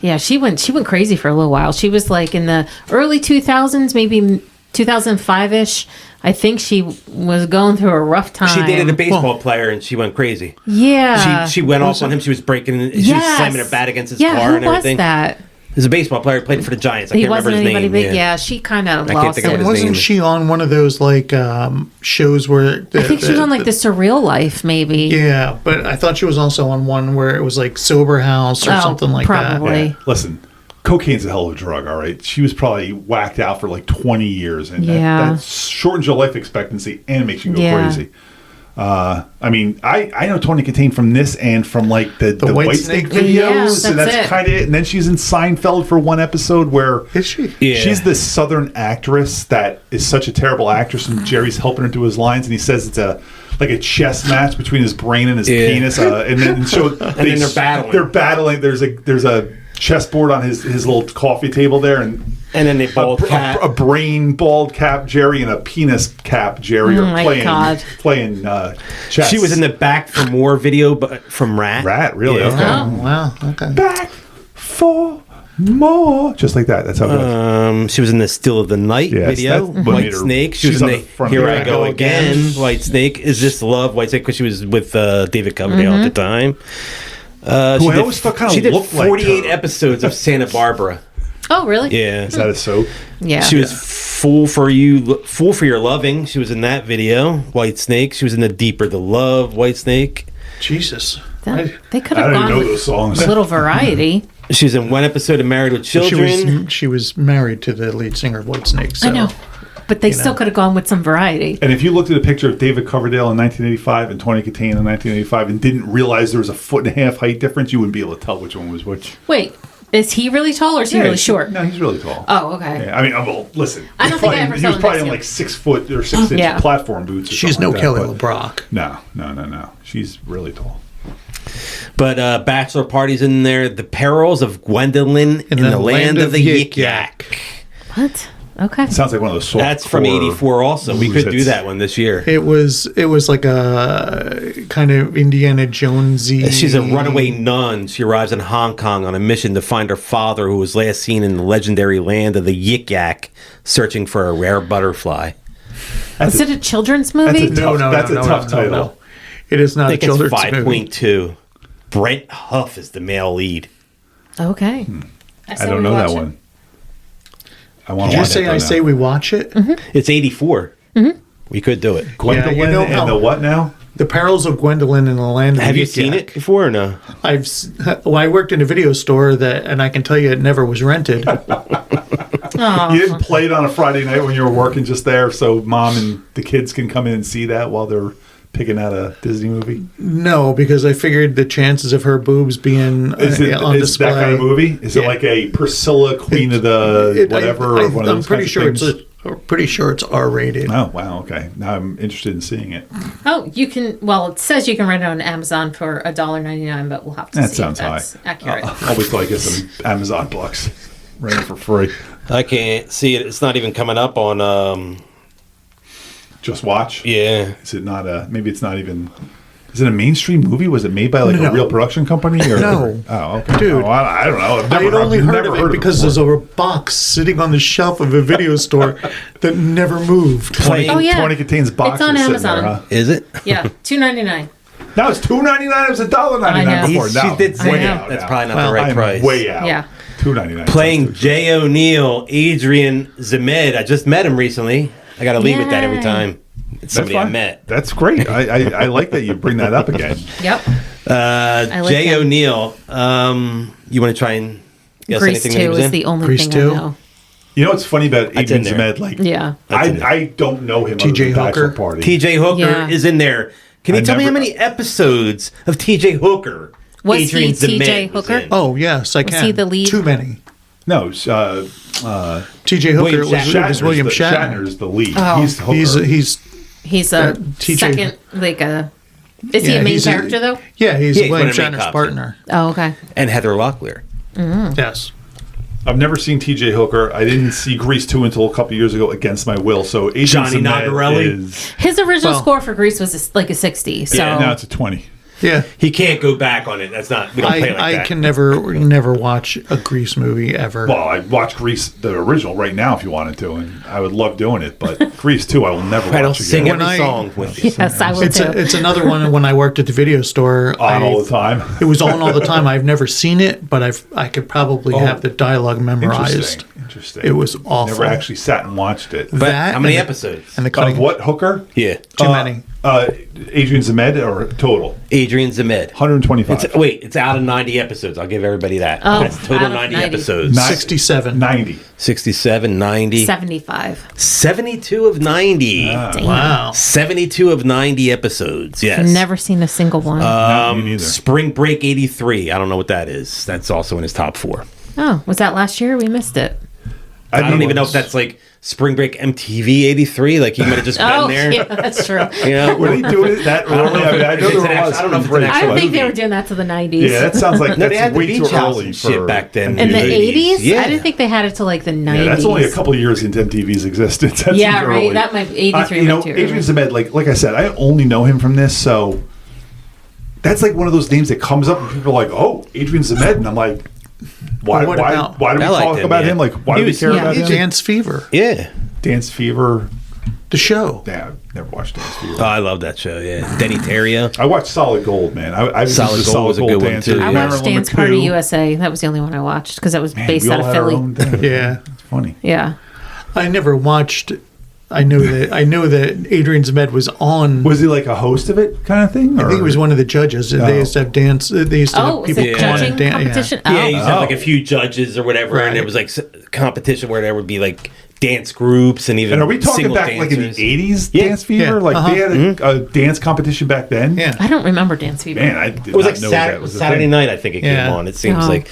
[SPEAKER 3] Yeah, she went crazy for a little while. She was like in the early 2000s, maybe 2005-ish. I think she was going through a rough time.
[SPEAKER 1] She dated a baseball player and she went crazy.
[SPEAKER 3] Yeah.
[SPEAKER 1] She went off on him. She was breaking. She was slamming her bat against his car and everything.
[SPEAKER 3] Who was that?
[SPEAKER 1] There's a baseball player who played for the Giants. I
[SPEAKER 3] He
[SPEAKER 1] can't remember
[SPEAKER 3] wasn't
[SPEAKER 1] his
[SPEAKER 3] anybody
[SPEAKER 1] name.
[SPEAKER 3] big. Yeah, she kind of
[SPEAKER 1] can't
[SPEAKER 3] lost
[SPEAKER 1] think of
[SPEAKER 3] it.
[SPEAKER 1] what his
[SPEAKER 4] Wasn't
[SPEAKER 1] name.
[SPEAKER 4] she on one of those like shows where
[SPEAKER 3] I think she was on like the Surreal Life, maybe.
[SPEAKER 4] Yeah, but I thought she was also on one where it was like Sober House or
[SPEAKER 3] Oh,
[SPEAKER 4] something like
[SPEAKER 3] probably.
[SPEAKER 2] Yeah. Listen, cocaine's a hell of a drug, all right? She was probably whacked out for like 20 years, and
[SPEAKER 3] Yeah.
[SPEAKER 2] that shortens your life expectancy and makes you go
[SPEAKER 3] Yeah.
[SPEAKER 2] crazy. I mean, I know Tawny Kitaen from this and from like the White Snake videos,
[SPEAKER 3] Yeah,
[SPEAKER 2] and
[SPEAKER 3] that's
[SPEAKER 2] that's
[SPEAKER 3] it.
[SPEAKER 2] kind of it. And then she's in Seinfeld for one episode where
[SPEAKER 4] that. Is she?
[SPEAKER 1] Yeah.
[SPEAKER 2] she's this Southern actress that is such a terrible actress, and Jerry's helping her do his lines, and he says it's like a chess match between his brain and his
[SPEAKER 1] Yeah.
[SPEAKER 2] penis, and then so
[SPEAKER 1] then they're battling.
[SPEAKER 2] They're battling. There's a chessboard on his little coffee table there, and
[SPEAKER 1] And then they bald cat.
[SPEAKER 2] a brain bald cap Jerry and a penis cap Jerry
[SPEAKER 3] Oh
[SPEAKER 2] are
[SPEAKER 3] my God.
[SPEAKER 2] playing chess.
[SPEAKER 1] She was in the Back for More video, but from Rat.
[SPEAKER 2] Rat, really?
[SPEAKER 1] Yeah.
[SPEAKER 2] Okay.
[SPEAKER 4] Oh, wow. Okay.
[SPEAKER 2] Back for more, just like that. That's how it goes.
[SPEAKER 1] She was in the Still of the Night
[SPEAKER 2] Yes,
[SPEAKER 1] video.
[SPEAKER 2] that's what
[SPEAKER 1] White
[SPEAKER 2] made her-
[SPEAKER 1] Snake. She was
[SPEAKER 2] she's
[SPEAKER 1] in
[SPEAKER 2] on
[SPEAKER 1] the
[SPEAKER 2] the front
[SPEAKER 1] Here
[SPEAKER 2] of
[SPEAKER 1] I
[SPEAKER 2] it.
[SPEAKER 1] Go Again. White Snake. Is This Love? White Snake, because she was with David Coverdale at the time.
[SPEAKER 2] Who I always thought kinda
[SPEAKER 1] she did
[SPEAKER 2] looked like
[SPEAKER 1] 48
[SPEAKER 2] her.
[SPEAKER 1] episodes of Santa Barbara.
[SPEAKER 3] Oh, really?
[SPEAKER 1] Yeah.
[SPEAKER 2] Is that a soap?
[SPEAKER 3] Yeah.
[SPEAKER 1] She was Fool for Your Loving. She was in that video. White Snake. She was in the Deeper the Love. White Snake.
[SPEAKER 4] Jesus.
[SPEAKER 3] They could
[SPEAKER 2] I
[SPEAKER 3] have
[SPEAKER 2] don't even
[SPEAKER 3] gone
[SPEAKER 2] know
[SPEAKER 3] with
[SPEAKER 2] those songs.
[SPEAKER 3] a little variety.
[SPEAKER 1] She was in one episode of Married with Children.
[SPEAKER 4] She was married to the lead singer of Whitesnake. So.
[SPEAKER 3] I know. But they still could have gone with some variety.
[SPEAKER 2] And if you looked at a picture of David Coverdale in 1985 and Tawny Kitaen in 1985 and didn't realize there was a 1.5 foot height difference, you wouldn't be able to tell which one was which.
[SPEAKER 3] Wait, is he really tall or is he really short?
[SPEAKER 2] No, he's really tall.
[SPEAKER 3] Oh, okay.
[SPEAKER 2] Yeah, I mean, well, listen.
[SPEAKER 3] I don't think I ever
[SPEAKER 2] he
[SPEAKER 3] saw
[SPEAKER 2] was
[SPEAKER 3] him
[SPEAKER 2] probably
[SPEAKER 3] next
[SPEAKER 2] in
[SPEAKER 3] to
[SPEAKER 2] like
[SPEAKER 3] him.
[SPEAKER 2] 6 foot or 6 inch
[SPEAKER 3] Yeah.
[SPEAKER 2] platform boots. Or
[SPEAKER 4] She's
[SPEAKER 2] something
[SPEAKER 4] no
[SPEAKER 2] like
[SPEAKER 4] Kelly
[SPEAKER 2] that, but-
[SPEAKER 4] LeBrock.
[SPEAKER 2] No. She's really tall.
[SPEAKER 1] But Bachelor Party's in there. The Perils of Gwendolyn in the Land of the Yik Yak.
[SPEAKER 3] What? Okay.
[SPEAKER 2] Sounds like one of those soft
[SPEAKER 1] That's from
[SPEAKER 2] core
[SPEAKER 1] '84 also. We could do
[SPEAKER 2] movies.
[SPEAKER 1] that one this year.
[SPEAKER 4] It was like a kind of Indiana Jonesy.
[SPEAKER 1] She's a runaway nun. She arrives in Hong Kong on a mission to find her father, who was last seen in the legendary land of the Yik Yak, searching for a rare butterfly.
[SPEAKER 3] Is it a children's
[SPEAKER 2] That's
[SPEAKER 3] movie?
[SPEAKER 2] a tough title.
[SPEAKER 4] No. It is not
[SPEAKER 1] I
[SPEAKER 4] a
[SPEAKER 1] think it's
[SPEAKER 4] children's movie.
[SPEAKER 1] 5.2. Brent Huff is the male lead.
[SPEAKER 3] Okay.
[SPEAKER 2] I don't know that one. I want
[SPEAKER 4] Did
[SPEAKER 2] to
[SPEAKER 4] you
[SPEAKER 2] watch
[SPEAKER 4] say
[SPEAKER 2] it.
[SPEAKER 4] I say we watch it?
[SPEAKER 1] It's 84. We could do it.
[SPEAKER 2] Gwendolyn
[SPEAKER 4] Yeah, you know
[SPEAKER 2] and
[SPEAKER 4] how-
[SPEAKER 2] the what now?
[SPEAKER 4] The Perils of Gwendolyn in the Land of
[SPEAKER 1] Have
[SPEAKER 4] the
[SPEAKER 1] you seen
[SPEAKER 4] Yik-Yak.
[SPEAKER 1] it before or no?
[SPEAKER 4] I worked in a video store and I can tell you it never was rented.
[SPEAKER 2] You didn't play it on a Friday night when you were working just there, so mom and the kids can come in and see that while they're picking out a Disney movie.
[SPEAKER 4] No, because I figured the chances of her boobs being
[SPEAKER 2] Is it
[SPEAKER 4] on
[SPEAKER 2] is
[SPEAKER 4] display.
[SPEAKER 2] that kind of movie? Is it
[SPEAKER 4] Yeah.
[SPEAKER 2] like a Priscilla, Queen of the whatever? or one of
[SPEAKER 4] I'm
[SPEAKER 2] those
[SPEAKER 4] pretty
[SPEAKER 2] kinds
[SPEAKER 4] sure
[SPEAKER 2] of things?
[SPEAKER 4] pretty sure it's R-rated.
[SPEAKER 2] Oh wow, okay. Now I'm interested in seeing it.
[SPEAKER 3] Oh, you can. Well, it says you can rent it on Amazon for $1.99, but we'll have to
[SPEAKER 2] That
[SPEAKER 3] see
[SPEAKER 2] sounds
[SPEAKER 3] if that's
[SPEAKER 2] high.
[SPEAKER 3] accurate.
[SPEAKER 2] I'll wait till I get some Amazon bucks. Rent it for free.
[SPEAKER 1] I can't see it. It's not even coming up on.
[SPEAKER 2] Just watch.
[SPEAKER 1] Yeah.
[SPEAKER 2] Is it not a? Maybe it's not even. Is it a mainstream movie? Was it made by like
[SPEAKER 4] No.
[SPEAKER 2] a real production company? Or,
[SPEAKER 4] No.
[SPEAKER 2] Oh, okay.
[SPEAKER 4] Dude.
[SPEAKER 2] Oh, I don't know. I've
[SPEAKER 4] I had only heard
[SPEAKER 2] never
[SPEAKER 4] of it because
[SPEAKER 2] before.
[SPEAKER 4] there's a box sitting on the shelf of a video store that never moved.
[SPEAKER 1] Playing,
[SPEAKER 3] Oh, yeah.
[SPEAKER 2] Tawny Kitaen's box.
[SPEAKER 3] It's on
[SPEAKER 2] is sitting
[SPEAKER 3] Amazon.
[SPEAKER 2] There, huh?
[SPEAKER 1] Is it?
[SPEAKER 3] Yeah, $2.99.
[SPEAKER 2] Now it's $2.99. It was $1.99
[SPEAKER 3] I know.
[SPEAKER 2] before.
[SPEAKER 1] She
[SPEAKER 2] Now
[SPEAKER 1] did say
[SPEAKER 2] way
[SPEAKER 3] that.
[SPEAKER 2] out
[SPEAKER 1] That's
[SPEAKER 2] now.
[SPEAKER 1] probably not
[SPEAKER 4] Well,
[SPEAKER 1] the right
[SPEAKER 2] I'm
[SPEAKER 1] price.
[SPEAKER 2] way out.
[SPEAKER 3] Yeah.
[SPEAKER 2] $2.99.
[SPEAKER 1] Playing Jay O'Neill, Adrian Zmed. I just met him recently. I got to leave with that every
[SPEAKER 3] Yay.
[SPEAKER 1] time. It's
[SPEAKER 2] That's
[SPEAKER 1] somebody I
[SPEAKER 2] fine.
[SPEAKER 1] met.
[SPEAKER 2] That's great. I like that you bring that up again.
[SPEAKER 3] Yep. like
[SPEAKER 1] Jay
[SPEAKER 3] him.
[SPEAKER 1] O'Neill. You want to try and guess
[SPEAKER 3] Grease
[SPEAKER 1] anything that he
[SPEAKER 3] 2
[SPEAKER 1] was
[SPEAKER 3] is
[SPEAKER 1] in?
[SPEAKER 3] the only
[SPEAKER 4] Grease
[SPEAKER 3] thing
[SPEAKER 4] 2?
[SPEAKER 3] I know.
[SPEAKER 2] You know what's funny about
[SPEAKER 1] That's
[SPEAKER 2] Adrian
[SPEAKER 1] in there.
[SPEAKER 2] Zmed? Like,
[SPEAKER 3] Yeah.
[SPEAKER 1] That's in there.
[SPEAKER 2] I don't know him.
[SPEAKER 4] T.J.
[SPEAKER 2] other than Bachelor
[SPEAKER 4] Hooker?
[SPEAKER 2] Party.
[SPEAKER 1] TJ Hooker
[SPEAKER 3] Yeah.
[SPEAKER 1] is in there. Can you
[SPEAKER 2] I
[SPEAKER 1] tell me how
[SPEAKER 2] never-
[SPEAKER 1] many episodes of TJ Hooker
[SPEAKER 3] Was he
[SPEAKER 1] Adrian Zmed
[SPEAKER 3] T.J.
[SPEAKER 1] was
[SPEAKER 3] Hooker?
[SPEAKER 1] in?
[SPEAKER 4] Oh, yes, I can.
[SPEAKER 3] he the lead?
[SPEAKER 4] Too many.
[SPEAKER 2] No,
[SPEAKER 4] T.J. Hooker
[SPEAKER 1] William
[SPEAKER 4] was William Shatner.
[SPEAKER 2] Shatner's the lead.
[SPEAKER 3] Oh.
[SPEAKER 2] He's Hooker.
[SPEAKER 3] He's a
[SPEAKER 4] TJ
[SPEAKER 3] second, like a. Is he
[SPEAKER 4] Yeah,
[SPEAKER 3] a main
[SPEAKER 4] he's
[SPEAKER 3] character though?
[SPEAKER 4] Yeah, he's
[SPEAKER 1] Yeah, he's
[SPEAKER 4] William
[SPEAKER 1] one of the main
[SPEAKER 4] Shatner's
[SPEAKER 1] cops,
[SPEAKER 4] partner.
[SPEAKER 3] Oh, okay.
[SPEAKER 1] And Heather Locklear.
[SPEAKER 4] Yes.
[SPEAKER 2] I've never seen T.J. Hooker. I didn't see Grease 2 until a couple years ago against my will. So Adrian
[SPEAKER 1] Johnny
[SPEAKER 2] Zmed
[SPEAKER 1] Nagarelli?
[SPEAKER 2] is...
[SPEAKER 3] His original
[SPEAKER 4] Well-
[SPEAKER 3] score for Grease was like a 60. So
[SPEAKER 2] Yeah, now it's a 20.
[SPEAKER 4] Yeah.
[SPEAKER 1] He can't go back on it. That's not. We don't play like
[SPEAKER 4] I
[SPEAKER 1] that.
[SPEAKER 4] can never watch a Grease movie ever.
[SPEAKER 2] Well, I'd watch Grease, the original, right now if you wanted to, and I would love doing it. But Grease 2, I will never watch
[SPEAKER 1] I don't
[SPEAKER 2] again.
[SPEAKER 1] sing
[SPEAKER 4] When
[SPEAKER 1] every
[SPEAKER 4] I-
[SPEAKER 1] song with you.
[SPEAKER 3] yes, I will
[SPEAKER 4] it's
[SPEAKER 3] too.
[SPEAKER 4] it's another one when I worked at the video store.
[SPEAKER 2] On all the time.
[SPEAKER 4] It was on all the time. I've never seen it, but I could probably
[SPEAKER 2] Oh.
[SPEAKER 4] have the dialogue memorized.
[SPEAKER 2] Interesting.
[SPEAKER 4] It was awful.
[SPEAKER 2] Never actually sat and watched it.
[SPEAKER 1] But
[SPEAKER 4] That
[SPEAKER 1] how many
[SPEAKER 4] and the-
[SPEAKER 1] episodes?
[SPEAKER 4] And the
[SPEAKER 2] Of
[SPEAKER 4] cutting.
[SPEAKER 2] what, Hooker?
[SPEAKER 1] Yeah.
[SPEAKER 4] Too many.
[SPEAKER 2] Adrian Zmed or total?
[SPEAKER 1] Adrian Zmed.
[SPEAKER 2] 125.
[SPEAKER 1] It's out of 90 episodes. I'll give everybody that.
[SPEAKER 3] Oh,
[SPEAKER 1] That's total
[SPEAKER 3] out of
[SPEAKER 1] 90
[SPEAKER 3] 90.
[SPEAKER 1] episodes.
[SPEAKER 4] 67.
[SPEAKER 2] 90.
[SPEAKER 1] 67, 90.
[SPEAKER 3] 75.
[SPEAKER 1] 72 of 90.
[SPEAKER 3] Damn.
[SPEAKER 4] Wow.
[SPEAKER 1] 72 of 90 episodes. Yes.
[SPEAKER 3] I've never seen a single one.
[SPEAKER 2] No, me neither.
[SPEAKER 1] Spring Break 83. I don't know what that is. That's also in his top 4.
[SPEAKER 3] oh, was that last year? We missed it.
[SPEAKER 1] I don't even know if that's like Spring Break MTV 83. Like he might have just been
[SPEAKER 3] Oh,
[SPEAKER 1] there.
[SPEAKER 3] yeah, that's true.
[SPEAKER 1] You know?
[SPEAKER 2] Were they doing it that early? I mean, I know
[SPEAKER 1] It's
[SPEAKER 2] there
[SPEAKER 1] an
[SPEAKER 2] was.
[SPEAKER 1] actual- I don't know if it's an
[SPEAKER 2] break.
[SPEAKER 3] I
[SPEAKER 1] actual
[SPEAKER 3] don't think they
[SPEAKER 1] movie.
[SPEAKER 3] were doing that to the 90s.
[SPEAKER 2] Yeah, that sounds like
[SPEAKER 1] No, they
[SPEAKER 2] that's
[SPEAKER 1] had the
[SPEAKER 2] way
[SPEAKER 1] beach
[SPEAKER 2] too
[SPEAKER 1] house
[SPEAKER 2] early
[SPEAKER 1] and
[SPEAKER 2] for
[SPEAKER 1] shit back then.
[SPEAKER 3] In the 80s?
[SPEAKER 1] Yeah.
[SPEAKER 3] I didn't think they had it to like the 90s.
[SPEAKER 2] Yeah, that's only a couple of years into MTV's existence. That
[SPEAKER 3] Yeah,
[SPEAKER 2] seems
[SPEAKER 3] right.
[SPEAKER 2] early.
[SPEAKER 3] That might be 83
[SPEAKER 2] You know,
[SPEAKER 3] might be too
[SPEAKER 2] Adrian
[SPEAKER 3] early.
[SPEAKER 2] Zmed, like I said, I only know him from this, so that's like one of those names that comes up and people are like, "Oh, Adrian Zmed," and I'm like, "Why?
[SPEAKER 4] Well, what about-
[SPEAKER 2] why do we
[SPEAKER 1] I liked
[SPEAKER 2] talk
[SPEAKER 1] him,
[SPEAKER 2] about
[SPEAKER 1] yeah.
[SPEAKER 2] him? Like, why
[SPEAKER 1] He
[SPEAKER 2] do we
[SPEAKER 1] was-
[SPEAKER 2] care
[SPEAKER 3] yeah,
[SPEAKER 2] about him?"
[SPEAKER 4] Dance Fever.
[SPEAKER 1] Yeah.
[SPEAKER 2] Dance Fever.
[SPEAKER 4] The show.
[SPEAKER 2] Yeah, I've never watched Dance Fever.
[SPEAKER 1] Oh, I love that show. Yeah. Denny Terrio.
[SPEAKER 2] I watched Solid Gold, man. I was
[SPEAKER 1] Solid
[SPEAKER 2] just a
[SPEAKER 1] Gold was a good one,
[SPEAKER 2] dancer.
[SPEAKER 1] too.
[SPEAKER 3] I
[SPEAKER 1] Yeah.
[SPEAKER 3] watched Dance Party USA. That was the only one I watched because that was
[SPEAKER 2] Man,
[SPEAKER 3] based
[SPEAKER 2] we
[SPEAKER 3] out
[SPEAKER 2] all
[SPEAKER 3] of
[SPEAKER 2] had our
[SPEAKER 3] Philly.
[SPEAKER 2] own thing.
[SPEAKER 4] Yeah.
[SPEAKER 2] It's funny.
[SPEAKER 3] Yeah.
[SPEAKER 4] I never watched. I knew that Adrian Zmed was on.
[SPEAKER 2] Was he like a host of it, kind of thing?
[SPEAKER 4] I think he was one of the judges. They used to have dance. They used to
[SPEAKER 3] Oh,
[SPEAKER 4] have
[SPEAKER 3] was
[SPEAKER 4] people
[SPEAKER 3] it
[SPEAKER 4] come on
[SPEAKER 3] judging
[SPEAKER 4] and dance.
[SPEAKER 3] competition?
[SPEAKER 1] Yeah,
[SPEAKER 3] Oh.
[SPEAKER 1] you used to have like a few judges or whatever, and
[SPEAKER 4] Right.
[SPEAKER 1] there was like competition where there would be like dance groups and even
[SPEAKER 2] And are we talking
[SPEAKER 1] single
[SPEAKER 2] back
[SPEAKER 1] dancers.
[SPEAKER 2] like in the 80s,
[SPEAKER 1] Yeah.
[SPEAKER 2] Dance Fever?
[SPEAKER 4] Yeah.
[SPEAKER 2] Like they had a dance competition back then?
[SPEAKER 4] Yeah.
[SPEAKER 3] I don't remember Dance Fever.
[SPEAKER 2] Man, I did
[SPEAKER 1] It was
[SPEAKER 2] not
[SPEAKER 1] like
[SPEAKER 2] know
[SPEAKER 1] Saturday,
[SPEAKER 2] that was a
[SPEAKER 1] Saturday
[SPEAKER 2] thing.
[SPEAKER 1] night, I think it
[SPEAKER 4] Yeah.
[SPEAKER 1] came on. It seems
[SPEAKER 3] Oh.
[SPEAKER 1] like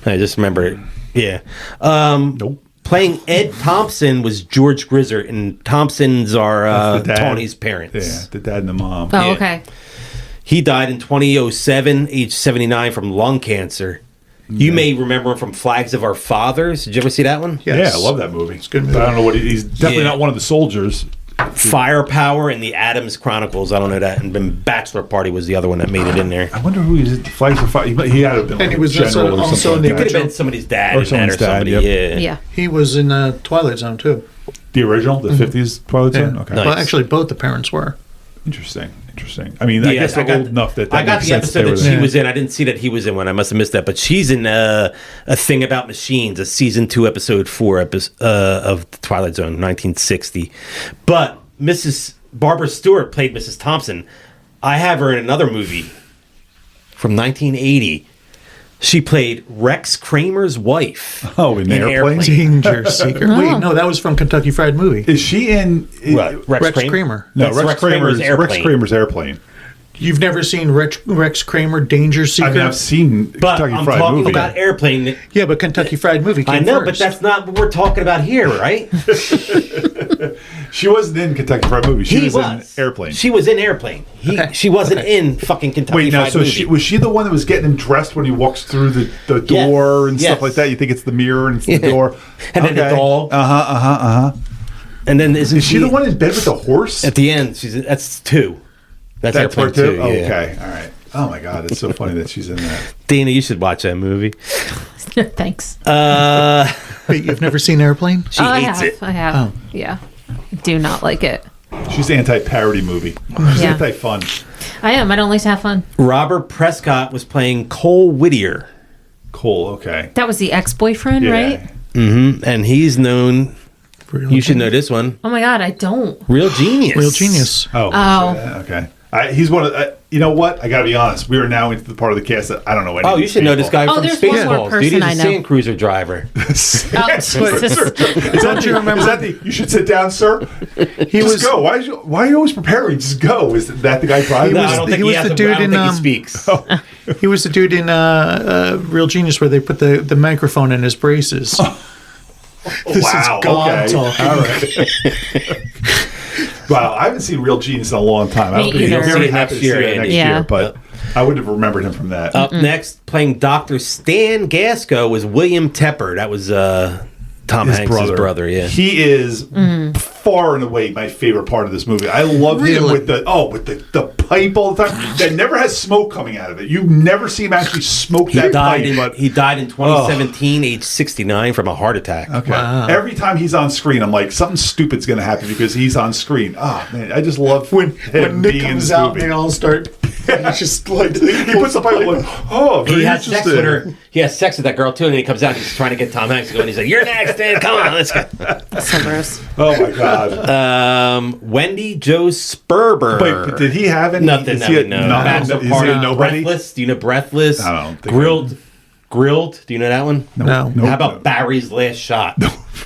[SPEAKER 1] I just remember it. Yeah.
[SPEAKER 2] Nope.
[SPEAKER 1] Playing Ed Thompson was George Grisser, and Thompsons are
[SPEAKER 2] That's the dad.
[SPEAKER 1] Tawny's parents.
[SPEAKER 2] Yeah, the dad and the mom.
[SPEAKER 3] Oh,
[SPEAKER 1] Yeah.
[SPEAKER 3] okay.
[SPEAKER 1] He died in 2007, age 79, from lung cancer. You may remember him from Flags of Our Fathers. Did you ever see that one?
[SPEAKER 4] Yes.
[SPEAKER 2] Yeah, I love that movie. It's
[SPEAKER 4] good
[SPEAKER 2] But I don't know what he's definitely
[SPEAKER 1] Yeah.
[SPEAKER 2] not one of the soldiers.
[SPEAKER 1] Firepower and the Adams Chronicles. I don't know that. And then Bachelor Party was the other one that made it in there.
[SPEAKER 2] I wonder who he's Flags of Fire. He had to have been like
[SPEAKER 4] And he
[SPEAKER 2] a
[SPEAKER 4] was
[SPEAKER 2] general
[SPEAKER 4] also
[SPEAKER 2] or
[SPEAKER 4] in
[SPEAKER 2] something
[SPEAKER 4] the
[SPEAKER 1] It
[SPEAKER 2] like
[SPEAKER 1] could
[SPEAKER 2] that.
[SPEAKER 1] have been somebody's dad
[SPEAKER 2] Or
[SPEAKER 1] in that or
[SPEAKER 2] someone's dad,
[SPEAKER 1] somebody.
[SPEAKER 2] yep.
[SPEAKER 1] Yeah.
[SPEAKER 3] Yeah.
[SPEAKER 4] He was in Twilight Zone too.
[SPEAKER 2] The original, the 50s Twilight Zone?
[SPEAKER 4] Yeah.
[SPEAKER 2] Okay.
[SPEAKER 1] Nice.
[SPEAKER 4] Well, actually, both the parents were.
[SPEAKER 2] Interesting. I mean, I guess they're old enough that
[SPEAKER 1] I got
[SPEAKER 2] makes
[SPEAKER 1] the
[SPEAKER 2] sense
[SPEAKER 1] episode
[SPEAKER 2] they
[SPEAKER 1] that
[SPEAKER 2] were
[SPEAKER 1] she
[SPEAKER 2] there.
[SPEAKER 1] was in. I didn't see that he was in one. I must have missed that. But she's in a thing about machines, a season 2, episode 4 of the Twilight Zone, 1960. But Mrs. Barbara Stewart played Mrs. Thompson. I have her in another movie from 1980. She played Rex Kramer's wife.
[SPEAKER 2] Oh, in Airplane?
[SPEAKER 4] Danger Seeker. Wait, no, that was from Kentucky Fried Movie.
[SPEAKER 2] Is she in...
[SPEAKER 1] What,
[SPEAKER 4] Rex Kramer.
[SPEAKER 2] No,
[SPEAKER 1] That's
[SPEAKER 2] Rex Kramer's Airplane.
[SPEAKER 4] You've never seen Rex Kramer Danger Seeker?
[SPEAKER 2] I mean, I've seen
[SPEAKER 1] But
[SPEAKER 2] Kentucky
[SPEAKER 1] I'm
[SPEAKER 2] Fried
[SPEAKER 1] talking
[SPEAKER 2] Movie.
[SPEAKER 1] about Airplane.
[SPEAKER 4] Yeah, but Kentucky Fried Movie came
[SPEAKER 1] I know,
[SPEAKER 4] first.
[SPEAKER 1] but that's not what we're talking about here, right?
[SPEAKER 2] She wasn't in Kentucky Fried Movie. She was in Airplane.
[SPEAKER 1] She was in Airplane. She wasn't in fucking Kentucky
[SPEAKER 2] Wait, now,
[SPEAKER 1] Fried
[SPEAKER 2] so
[SPEAKER 1] Movie.
[SPEAKER 2] was she the one that was getting him dressed when he walks through the door and stuff
[SPEAKER 1] Yes.
[SPEAKER 2] like that? You think it's the mirror and it's the door?
[SPEAKER 1] And then the dog. And then isn't
[SPEAKER 2] Is she the one in bed with the horse?
[SPEAKER 1] at the end? That's 2. That's Airplane
[SPEAKER 2] part 2?
[SPEAKER 1] 2.
[SPEAKER 2] Oh,
[SPEAKER 1] yeah.
[SPEAKER 2] okay, all right. Oh my God, it's so funny that she's in that.
[SPEAKER 1] Dana, you should watch that movie.
[SPEAKER 3] Thanks.
[SPEAKER 4] Wait, you've never seen Airplane?
[SPEAKER 1] She hates it.
[SPEAKER 3] I have. Yeah. Do not like it.
[SPEAKER 2] She's anti-parody movie. She's
[SPEAKER 3] Yeah.
[SPEAKER 2] anti-fun.
[SPEAKER 3] I am. I don't like to have fun.
[SPEAKER 1] Robert Prescott was playing Cole Whittier.
[SPEAKER 2] Cool. Okay.
[SPEAKER 3] That was the ex-boyfriend, right?
[SPEAKER 1] And he's known, you should know this one,
[SPEAKER 3] Oh my God, I don't.
[SPEAKER 1] Real Genius.
[SPEAKER 4] Real Genius.
[SPEAKER 3] Oh.
[SPEAKER 2] Okay. He's one of. You know what? I got to be honest. We are now into the part of the cast that I don't know any.
[SPEAKER 1] Oh,
[SPEAKER 2] of
[SPEAKER 1] you
[SPEAKER 2] these
[SPEAKER 1] should know this
[SPEAKER 2] people.
[SPEAKER 1] guy
[SPEAKER 3] Oh,
[SPEAKER 1] from
[SPEAKER 3] there's one more
[SPEAKER 1] Spaceballs. Dude,
[SPEAKER 3] person
[SPEAKER 1] he's a
[SPEAKER 3] I know.
[SPEAKER 1] sand cruiser driver.
[SPEAKER 3] Oh, Jesus.
[SPEAKER 4] Don't you remember?
[SPEAKER 2] Is that the? You should sit down, sir. Just go. Why are you always preparing? Just go. Is that the guy driving?
[SPEAKER 1] No, I don't think
[SPEAKER 4] he
[SPEAKER 1] he
[SPEAKER 4] was
[SPEAKER 1] has
[SPEAKER 4] the
[SPEAKER 1] a-
[SPEAKER 4] dude
[SPEAKER 1] I don't
[SPEAKER 4] in,
[SPEAKER 1] think he speaks.
[SPEAKER 4] He was the dude in Real Genius where they put the microphone in his braces. This
[SPEAKER 2] wow.
[SPEAKER 4] is God
[SPEAKER 2] Okay.
[SPEAKER 4] talking.
[SPEAKER 2] All right. Wow, I haven't seen Real Genius in a long time.
[SPEAKER 3] Me
[SPEAKER 2] I'll be
[SPEAKER 3] either.
[SPEAKER 2] very
[SPEAKER 1] See it
[SPEAKER 2] happy
[SPEAKER 1] next
[SPEAKER 2] to see
[SPEAKER 1] year,
[SPEAKER 2] it
[SPEAKER 1] Andy.
[SPEAKER 2] next
[SPEAKER 3] Yeah.
[SPEAKER 2] year, but I wouldn't have remembered him from that.
[SPEAKER 1] Up next, playing Dr. Stan Gasco was William Tepper. That was Tom Hanks' brother. Yeah.
[SPEAKER 2] He is far and away my favorite part of this movie. I love him
[SPEAKER 4] Really?
[SPEAKER 2] with the pipe all the time. That never has smoke coming out of it. You never see him actually smoke that pipe. But
[SPEAKER 1] He died in 2017, age 69, from a heart attack.
[SPEAKER 2] okay.
[SPEAKER 4] Wow.
[SPEAKER 2] Every time he's on screen, I'm like, something stupid's going to happen because he's on screen. Oh man, I just love
[SPEAKER 4] When
[SPEAKER 2] him
[SPEAKER 4] Nick
[SPEAKER 2] being in
[SPEAKER 4] comes
[SPEAKER 2] this
[SPEAKER 4] out,
[SPEAKER 2] movie.
[SPEAKER 4] they all start. He's just like
[SPEAKER 2] He puts the pipe like, oh, very
[SPEAKER 1] He has sex
[SPEAKER 2] interesting.
[SPEAKER 1] with her. He has sex with that girl too, and then he comes out. He's trying to get Tom Hanks to go, and he's like, "You're next, Dan. Come on, let's go."
[SPEAKER 3] So gross.
[SPEAKER 2] Oh my god.
[SPEAKER 1] Wendy Jo Sperber.
[SPEAKER 2] Wait, but did he have any?
[SPEAKER 1] Nothing.
[SPEAKER 2] Is he a,
[SPEAKER 1] No.
[SPEAKER 2] not,
[SPEAKER 1] Bachelor
[SPEAKER 2] is he
[SPEAKER 1] Party.
[SPEAKER 2] a nobody?
[SPEAKER 1] Breathless. Do you know Breathless?
[SPEAKER 2] I don't think
[SPEAKER 1] Grilled. Do you know that one?
[SPEAKER 4] No.
[SPEAKER 1] How about Barry's Last Shot?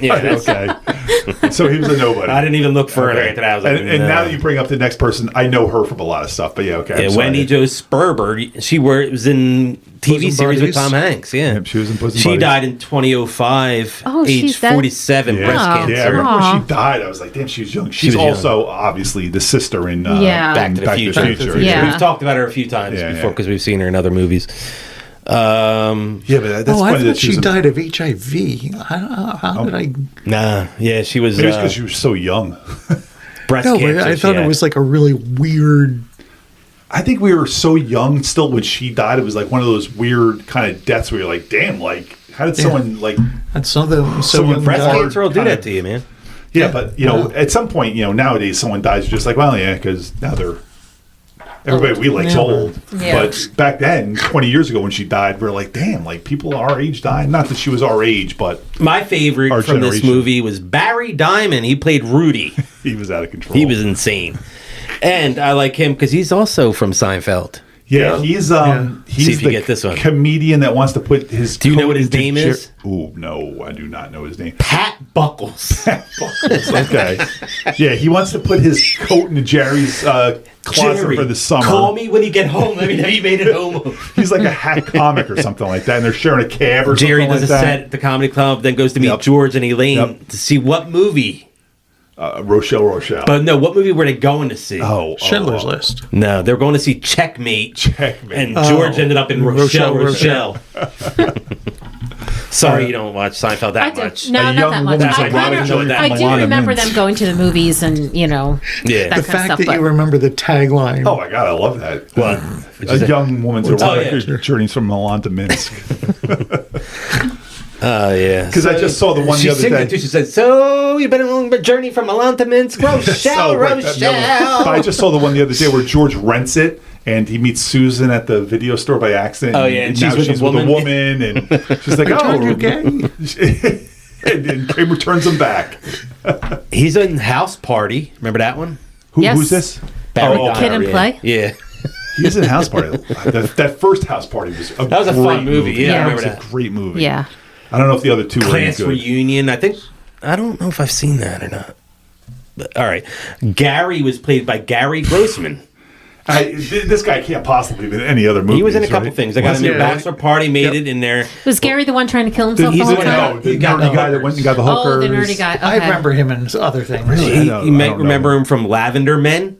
[SPEAKER 1] Yeah, that's,
[SPEAKER 2] Okay. So he was a nobody.
[SPEAKER 1] I didn't even look further
[SPEAKER 2] Okay.
[SPEAKER 1] after that. I was like,
[SPEAKER 2] and now that you bring up the next person, I know her from a lot of stuff. But yeah, okay. I'm
[SPEAKER 1] yeah,
[SPEAKER 2] sorry.
[SPEAKER 1] Wendy Jo Sperber. She was in TV
[SPEAKER 4] Bosom
[SPEAKER 1] series with
[SPEAKER 4] Buddies?
[SPEAKER 1] Tom Hanks. Yeah,
[SPEAKER 2] Yep, she was in Bosom
[SPEAKER 1] She
[SPEAKER 2] Buddies.
[SPEAKER 1] died in 2005,
[SPEAKER 3] Oh,
[SPEAKER 1] age
[SPEAKER 3] she's dead?
[SPEAKER 1] 47, breast
[SPEAKER 3] Yeah.
[SPEAKER 1] cancer.
[SPEAKER 2] Yeah, I remember
[SPEAKER 3] Aw.
[SPEAKER 2] when she died. I was like, damn, she was young. She's
[SPEAKER 1] was young.
[SPEAKER 2] also obviously the sister in
[SPEAKER 3] Yeah.
[SPEAKER 1] Back to the Future.
[SPEAKER 3] Yeah.
[SPEAKER 1] We've talked about her a few times
[SPEAKER 2] Yeah,
[SPEAKER 1] before
[SPEAKER 2] yeah.
[SPEAKER 1] because we've seen her in other movies.
[SPEAKER 2] Yeah, but that's
[SPEAKER 4] Oh, I
[SPEAKER 2] funny that
[SPEAKER 4] thought she
[SPEAKER 2] was
[SPEAKER 4] died of HIV. How did I?
[SPEAKER 1] Nah, yeah, she was
[SPEAKER 2] Maybe it's because she was so young.
[SPEAKER 1] breast
[SPEAKER 4] No,
[SPEAKER 1] cancer.
[SPEAKER 4] but I
[SPEAKER 1] she
[SPEAKER 4] thought it
[SPEAKER 1] had.
[SPEAKER 4] was like a really weird.
[SPEAKER 2] I think we were so young still when she died. It was like one of those weird kind of deaths where you're like, damn, like, how did someone, like,
[SPEAKER 4] That's something. So
[SPEAKER 2] Someone
[SPEAKER 4] young
[SPEAKER 1] breast
[SPEAKER 2] hard
[SPEAKER 1] cancer will do
[SPEAKER 2] kinda-
[SPEAKER 1] that to you, man.
[SPEAKER 2] yeah, but, you know, at some point, you know, nowadays someone dies, you're just like, well, yeah, because now they're, everybody we like's
[SPEAKER 4] Yeah.
[SPEAKER 2] old.
[SPEAKER 3] Yeah.
[SPEAKER 2] But back then, 20 years ago when she died, we are like, damn, like, people our age died. Not that she was our age, but
[SPEAKER 1] My favorite
[SPEAKER 2] Our
[SPEAKER 1] from this
[SPEAKER 2] generation.
[SPEAKER 1] movie was Barry Diamond. He played Rudy.
[SPEAKER 2] he was out of control.
[SPEAKER 1] He was insane. And I like him because he's also from Seinfeld.
[SPEAKER 2] Yeah, he's
[SPEAKER 1] See
[SPEAKER 2] he's
[SPEAKER 1] if you
[SPEAKER 2] the
[SPEAKER 1] get this one.
[SPEAKER 2] comedian that wants to put his.
[SPEAKER 1] Do you know
[SPEAKER 2] coat
[SPEAKER 1] what his
[SPEAKER 2] into
[SPEAKER 1] name is?
[SPEAKER 2] Ooh, no, I do not know his name.
[SPEAKER 1] Pat Buckles.
[SPEAKER 2] Okay, yeah, he wants to put his coat into Jerry's closet
[SPEAKER 1] Jerry,
[SPEAKER 2] for the summer.
[SPEAKER 1] call me when you get home. Let me know you made it home.
[SPEAKER 2] He's like a hack comic or something like that, and they're sharing a cab or
[SPEAKER 1] Jerry
[SPEAKER 2] something
[SPEAKER 1] does
[SPEAKER 2] like
[SPEAKER 1] a
[SPEAKER 2] that.
[SPEAKER 1] set at the comedy club, then goes to meet
[SPEAKER 2] Yep.
[SPEAKER 1] George and Elaine
[SPEAKER 2] Yep.
[SPEAKER 1] to see what movie.
[SPEAKER 2] Rochelle.
[SPEAKER 1] But no, what movie were they going to see?
[SPEAKER 4] Schindler's List.
[SPEAKER 1] No, they were going to see Checkmate.
[SPEAKER 2] Checkmate.
[SPEAKER 1] And George ended up in Rochelle.
[SPEAKER 4] Rochelle.
[SPEAKER 1] Sorry you don't watch Seinfeld that
[SPEAKER 3] I do.
[SPEAKER 1] much.
[SPEAKER 3] No,
[SPEAKER 2] A
[SPEAKER 3] not
[SPEAKER 2] young
[SPEAKER 3] that much.
[SPEAKER 2] woman's
[SPEAKER 3] I,
[SPEAKER 1] erotic
[SPEAKER 3] kinda-
[SPEAKER 1] joy that
[SPEAKER 3] I do
[SPEAKER 2] Milana
[SPEAKER 3] remember
[SPEAKER 2] Mintz.
[SPEAKER 3] them going to the movies and, you know,
[SPEAKER 1] Yeah.
[SPEAKER 3] that
[SPEAKER 4] The
[SPEAKER 3] kind
[SPEAKER 4] fact
[SPEAKER 3] of
[SPEAKER 4] that
[SPEAKER 3] stuff.
[SPEAKER 4] you
[SPEAKER 3] But
[SPEAKER 4] remember the tagline.
[SPEAKER 2] Oh my god, I love that.
[SPEAKER 1] What?
[SPEAKER 2] A young woman's erotic
[SPEAKER 1] yeah.
[SPEAKER 2] journeys from Milan to Minsk.
[SPEAKER 1] Yeah.
[SPEAKER 2] Because I just saw the one
[SPEAKER 1] she
[SPEAKER 2] the other
[SPEAKER 1] sings
[SPEAKER 2] day.
[SPEAKER 1] it too. She said, "So you've been on a journey from Milan to Minsk, Rochelle,
[SPEAKER 2] Oh, right,
[SPEAKER 1] Rochelle."
[SPEAKER 2] but I just saw the one the other day where George rents it and he meets Susan at the video store by accident.
[SPEAKER 1] Oh, yeah, and
[SPEAKER 2] now
[SPEAKER 1] she's with a woman.
[SPEAKER 2] and she's like, "Oh,
[SPEAKER 4] you gay?"
[SPEAKER 2] and then Kramer turns him back.
[SPEAKER 1] He's in House Party. Remember that one?
[SPEAKER 3] Yes.
[SPEAKER 2] Who's this?
[SPEAKER 1] Barry
[SPEAKER 2] Oh,
[SPEAKER 1] Dyer,
[SPEAKER 3] Kid and
[SPEAKER 1] yeah.
[SPEAKER 3] Play?
[SPEAKER 1] Yeah.
[SPEAKER 2] He's in House Party. That first House Party was
[SPEAKER 1] That was a fun movie. Yeah, I
[SPEAKER 3] Yeah.
[SPEAKER 2] That
[SPEAKER 1] remember
[SPEAKER 2] was
[SPEAKER 1] that.
[SPEAKER 2] a great movie.
[SPEAKER 3] Yeah.
[SPEAKER 2] I don't know if the other two were any
[SPEAKER 1] Class
[SPEAKER 2] good.
[SPEAKER 1] Reunion. I don't know if I've seen that or not. But, all right. Gary was played by Gary Grossman.
[SPEAKER 2] This guy can't possibly have been in any other movie.
[SPEAKER 1] He was in a couple things. I got him in Bachelor Party, made it in there.
[SPEAKER 3] Was Gary the one trying to kill himself the
[SPEAKER 1] He's
[SPEAKER 3] whole
[SPEAKER 1] the one
[SPEAKER 3] time?
[SPEAKER 2] No, the
[SPEAKER 1] He got
[SPEAKER 2] nerdy
[SPEAKER 1] the
[SPEAKER 2] guy that went and got the hookers.
[SPEAKER 3] Oh, the nerdy guy. Okay.
[SPEAKER 4] I remember him in other things.
[SPEAKER 2] Really?
[SPEAKER 1] You might remember him from Lavender Men.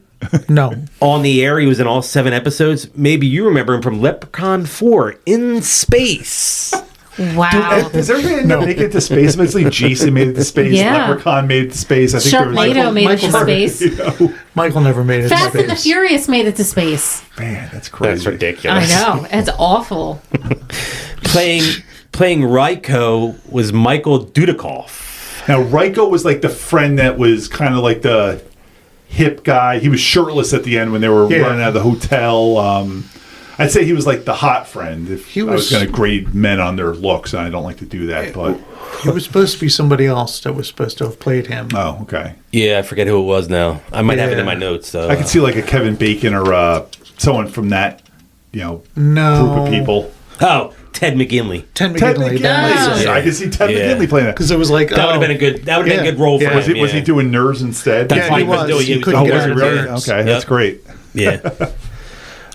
[SPEAKER 4] No.
[SPEAKER 1] On the Air, he was in all 7 episodes. Maybe you remember him from Leprechaun 4 in Space.
[SPEAKER 3] Wow.
[SPEAKER 2] Has everybody ended up making it to space? Eventually, Jason made it to space.
[SPEAKER 3] Yeah.
[SPEAKER 2] Leprechaun made it to space. I think there was
[SPEAKER 3] Sharknado made it to
[SPEAKER 4] Michael-
[SPEAKER 3] space.
[SPEAKER 2] you know,
[SPEAKER 4] Michael never made it.
[SPEAKER 3] Fast
[SPEAKER 4] to
[SPEAKER 3] and the
[SPEAKER 4] space.
[SPEAKER 3] Furious made it to space.
[SPEAKER 2] man, that's crazy.
[SPEAKER 1] That's ridiculous.
[SPEAKER 3] I know. It's awful.
[SPEAKER 1] Playing Ryko was Michael Dudikoff.
[SPEAKER 2] Now, Ryko was like the friend that was kind of like the hip guy. He was shirtless at the end when they were
[SPEAKER 4] Yeah.
[SPEAKER 2] running out of the hotel. I'd say he was like the hot friend. If
[SPEAKER 4] He
[SPEAKER 2] I was
[SPEAKER 4] was-
[SPEAKER 2] going to grade men on their looks, and I don't like to do that, but
[SPEAKER 4] He was supposed to be somebody else that was supposed to have played him.
[SPEAKER 2] oh, okay.
[SPEAKER 1] Yeah, I forget who it was now. I might have it in
[SPEAKER 4] Yeah.
[SPEAKER 1] my notes. Though.
[SPEAKER 2] I could see like a Kevin Bacon or someone from that,
[SPEAKER 4] No.
[SPEAKER 2] group of people.
[SPEAKER 1] Oh, Ted McGinley.
[SPEAKER 4] Ted
[SPEAKER 2] Ted
[SPEAKER 4] McGinley.
[SPEAKER 2] McGinley.
[SPEAKER 1] Yeah.
[SPEAKER 2] I could see Ted
[SPEAKER 1] Yeah.
[SPEAKER 2] McGinley playing that.
[SPEAKER 4] Because it was like,
[SPEAKER 1] That would have been a good. That would have been a good role for
[SPEAKER 4] Yeah.
[SPEAKER 1] him.
[SPEAKER 2] Was he doing Nerves instead?
[SPEAKER 1] That's
[SPEAKER 4] Yeah,
[SPEAKER 1] why
[SPEAKER 4] he
[SPEAKER 1] he was
[SPEAKER 4] was.
[SPEAKER 1] doing.
[SPEAKER 4] He
[SPEAKER 1] He was
[SPEAKER 4] couldn't
[SPEAKER 2] Oh,
[SPEAKER 1] doing
[SPEAKER 4] get
[SPEAKER 2] was
[SPEAKER 4] out
[SPEAKER 2] he
[SPEAKER 4] of
[SPEAKER 2] really?
[SPEAKER 4] Nerves.
[SPEAKER 2] Okay, that's great.
[SPEAKER 1] Yeah.